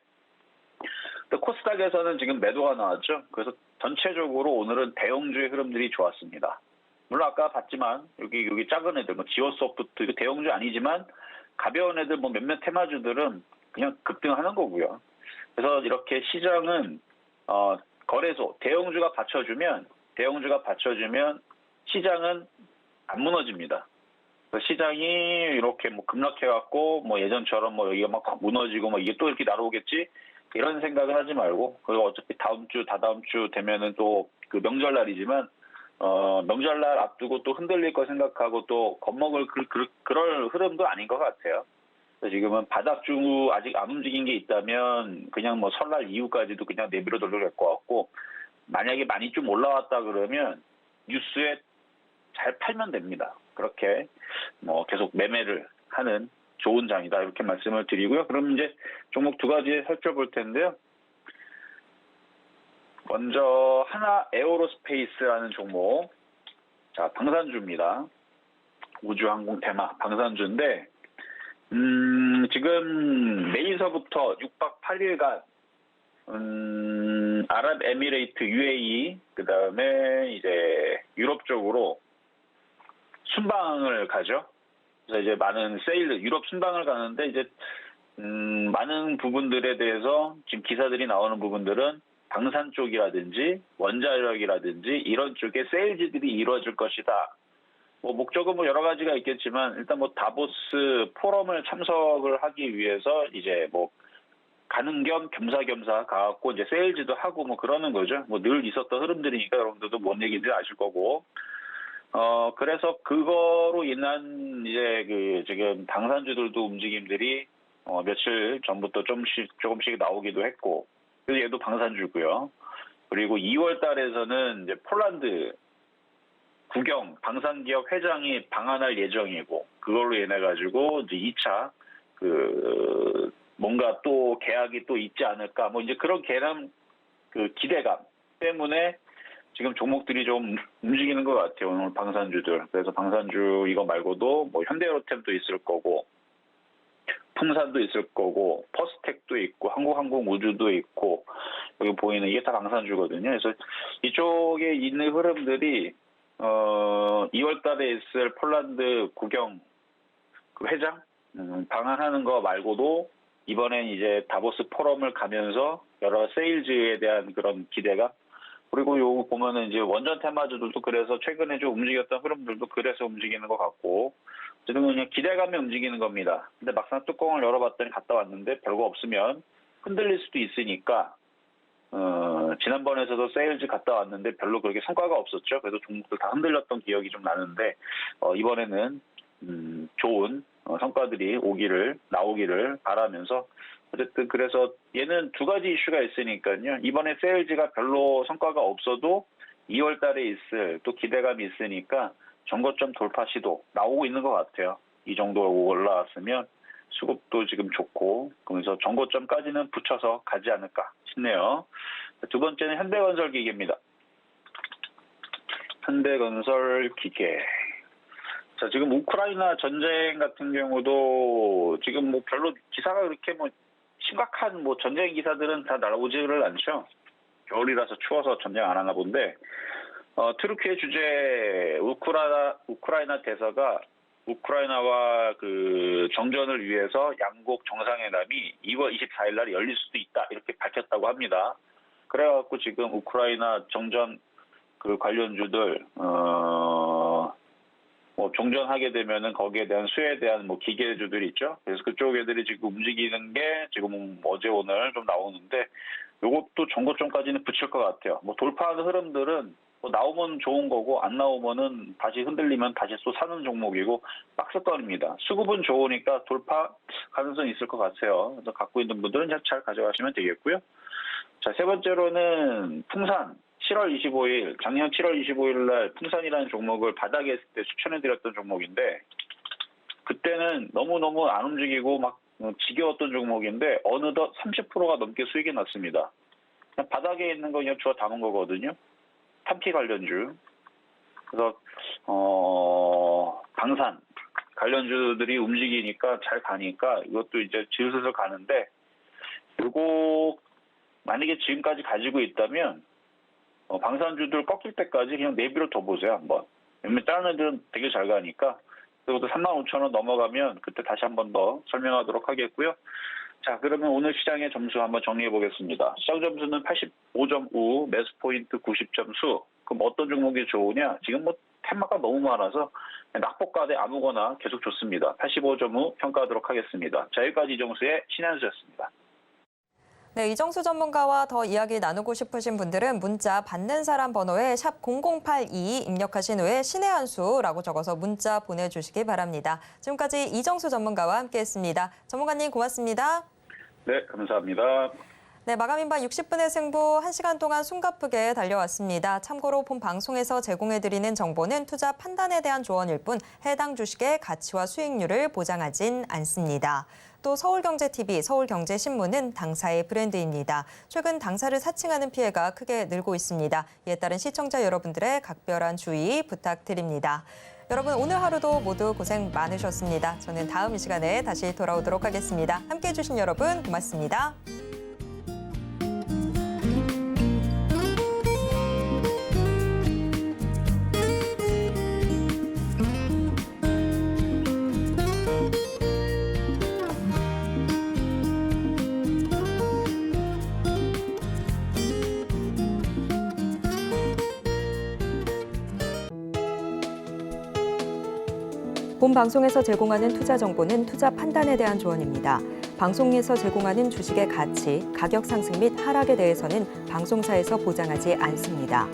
Speaker 4: 또 코스닥에서는 지금 매도가 나왔죠. 그래서 전체적으로 오늘은 대형주의 흐름들이 좋았습니다. 물론 아까 봤지만 여기 작은 애들 뭐 지오소프트 이거 대형주 아니지만 가벼운 애들 뭐 몇몇 테마주들은 그냥 급등하는 거고요. 그래서 이렇게 시장은 거래소 대형주가 받쳐주면 시장은 안 무너집니다. 그래서 시장이 이렇게 뭐 급락해갖고 뭐 예전처럼 뭐 여기가 막 무너지고 뭐 이게 또 이렇게 날아오겠지 이런 생각을 하지 말고 그리고 어차피 다음 주 다다음 주 되면은 또 그 명절날이지만 명절날 앞두고 또 흔들릴 거 생각하고 또 겁먹을 그럴 흐름도 아닌 것 같아요. 그래서 지금은 바닥주 아직 안 움직인 게 있다면 그냥 뭐 설날 이후까지도 그냥 내비로 돌려갈 것 같고 만약에 많이 좀 올라왔다 그러면 뉴스에 잘 팔면 됩니다. 그렇게 뭐 계속 매매를 하는 좋은 장이다 이렇게 말씀을 드리고요. 그럼 이제 종목 두 가지 살펴볼 텐데요. 먼저 하나 에어로스페이스라는 종목. 자, 방산주입니다. 우주항공 테마 방산주인데 지금 내일서부터 6박 8일간 아랍에미레이트 UAE 그다음에 이제 유럽 쪽으로 순방을 가죠. 그래서 이제 많은 세일 유럽 순방을 가는데 이제 많은 부분들에 대해서 지금 기사들이 나오는 부분들은 방산 쪽이라든지 원자력이라든지 이런 쪽에 세일즈들이 이루어질 것이다. 뭐 목적은 뭐 여러 가지가 있겠지만 일단 뭐 다보스 포럼을 참석을 하기 위해서 이제 뭐 가는 겸 겸사겸사 가갖고 이제 세일즈도 하고 뭐 그러는 거죠. 뭐 늘 있었던 흐름들이니까 여러분들도 뭔 얘기인지 아실 거고. 그래서 그거로 인한 이제 그 지금 당산주들도 움직임들이 며칠 전부터 조금씩 나오기도 했고, 그래서 얘도 방산주고요. 그리고 2월 달에서는 이제 폴란드 국영 방산기업 회장이 방한할 예정이고, 그걸로 인해 가지고 이제 2차 뭔가 또 계약이 또 있지 않을까, 뭐 이제 그런 기대감 때문에 지금 종목들이 좀 움직이는 것 같아요. 오늘 방산주들. 그래서 방산주 이거 말고도 뭐 현대로템도 있을 거고, 풍산도 있을 거고, 퍼스텍도 있고, 한국항공우주도 있고, 여기 보이는 이게 다 방산주거든요. 그래서 이쪽에 있는 흐름들이 2월 달에 있을 폴란드 국영 회장 방한하는 거 말고도 이번엔 이제 다보스 포럼을 가면서 여러 세일즈에 대한 그런 기대감, 그리고 요거 보면은 이제 원전 테마주들도 그래서 최근에 좀 움직였던 흐름들도 그래서 움직이는 것 같고, 지금 그냥 기대감에 움직이는 겁니다. 근데 막상 뚜껑을 열어봤더니 갔다 왔는데 별거 없으면 흔들릴 수도 있으니까, 지난번에서도 세일즈 갔다 왔는데 별로 그렇게 성과가 없었죠. 그래서 종목들 다 흔들렸던 기억이 좀 나는데, 이번에는 좋은 성과들이 나오기를 바라면서, 어쨌든 그래서 얘는 두 가지 이슈가 있으니까요. 이번에 세일즈가 별로 성과가 없어도 2월 달에 있을 또 기대감이 있으니까 전고점 돌파 시도 나오고 있는 것 같아요. 이 정도 올라왔으면 수급도 지금 좋고, 그러면서 전고점까지는 붙여서 가지 않을까 싶네요. 두 번째는 현대건설기계입니다. 현대건설기계. 자, 지금 우크라이나 전쟁 같은 경우도 지금 뭐 별로 기사가 그렇게 뭐 심각한 뭐 전쟁 기사들은 다 날아오지를 않죠. 겨울이라서 추워서 전쟁 안 하나 본데, 트루키의 주재 우크라이나 대사가 우크라이나와 그 정전을 위해서 양국 정상회담이 2월 24일 날 열릴 수도 있다 이렇게 밝혔다고 합니다. 그래갖고 지금 우크라이나 정전 그 관련주들 뭐 종전하게 되면은 거기에 대한 수혜에 대한 뭐 기계주들이 있죠. 그래서 그쪽 애들이 지금 움직이는 게 지금 어제 오늘 좀 나오는데, 요것도 전고점까지는 붙일 것 같아요. 뭐 돌파하는 흐름들은 뭐 나오면 좋은 거고, 안 나오면은 다시 흔들리면 다시 또 사는 종목이고 박스권입니다. 수급은 좋으니까 돌파 가능성이 있을 것 같아요. 그래서 갖고 있는 분들은 잘 가져가시면 되겠고요. 자, 세 번째로는 풍산. 7월 25일, 작년 7월 25일 날 풍산이라는 종목을 바닥에 했을 때 추천해드렸던 종목인데, 그때는 너무너무 안 움직이고 막 지겨웠던 종목인데 어느덧 30%가 넘게 수익이 났습니다. 그냥 바닥에 있는 거 그냥 주워 담은 거거든요. 탄피 관련주. 그래서 방산 관련주들이 움직이니까 잘 가니까 이것도 이제 슬슬 가는데, 이거 만약에 지금까지 가지고 있다면 방산주들 꺾일 때까지 그냥 내비로 더 보세요, 한번. 왜냐면 다른 애들은 되게 잘 가니까. 그리고 35,000원 넘어가면 그때 다시 한 번 더 설명하도록 하겠고요. 자, 그러면 오늘 시장의 점수 한번 정리해 보겠습니다. 시장 점수는 85.5, 매수 포인트 90점수. 그럼 어떤 종목이 좋으냐? 지금 뭐 테마가 너무 많아서 낙폭가대 아무거나 계속 좋습니다. 85.5 평가하도록 하겠습니다. 자, 여기까지 이정수의 신한수였습니다.
Speaker 1: 네, 이정수 전문가와 더 이야기 나누고 싶으신 분들은 문자 받는 사람 번호에 샵 0082 입력하신 후에 신의 한 수라고 적어서 문자 보내주시기 바랍니다. 지금까지 이정수 전문가와 함께했습니다. 전문가님 고맙습니다.
Speaker 4: 네, 감사합니다.
Speaker 1: 네, 마감인반 60분의 승부 1시간 동안 숨가쁘게 달려왔습니다. 참고로 본 방송에서 제공해드리는 정보는 투자 판단에 대한 조언일 뿐 해당 주식의 가치와 수익률을 보장하진 않습니다. 또 서울경제TV, 서울경제신문은 당사의 브랜드입니다. 최근 당사를 사칭하는 피해가 크게 늘고 있습니다. 이에 따른 시청자 여러분들의 각별한 주의 부탁드립니다. 여러분 오늘 하루도 모두 고생 많으셨습니다. 저는 다음 이 시간에 다시 돌아오도록 하겠습니다. 함께해 주신 여러분 고맙습니다. 본 방송에서 제공하는 투자 정보는 투자 판단에 대한 조언입니다. 방송에서 제공하는 주식의 가치, 가격 상승 및 하락에 대해서는 방송사에서 보장하지 않습니다.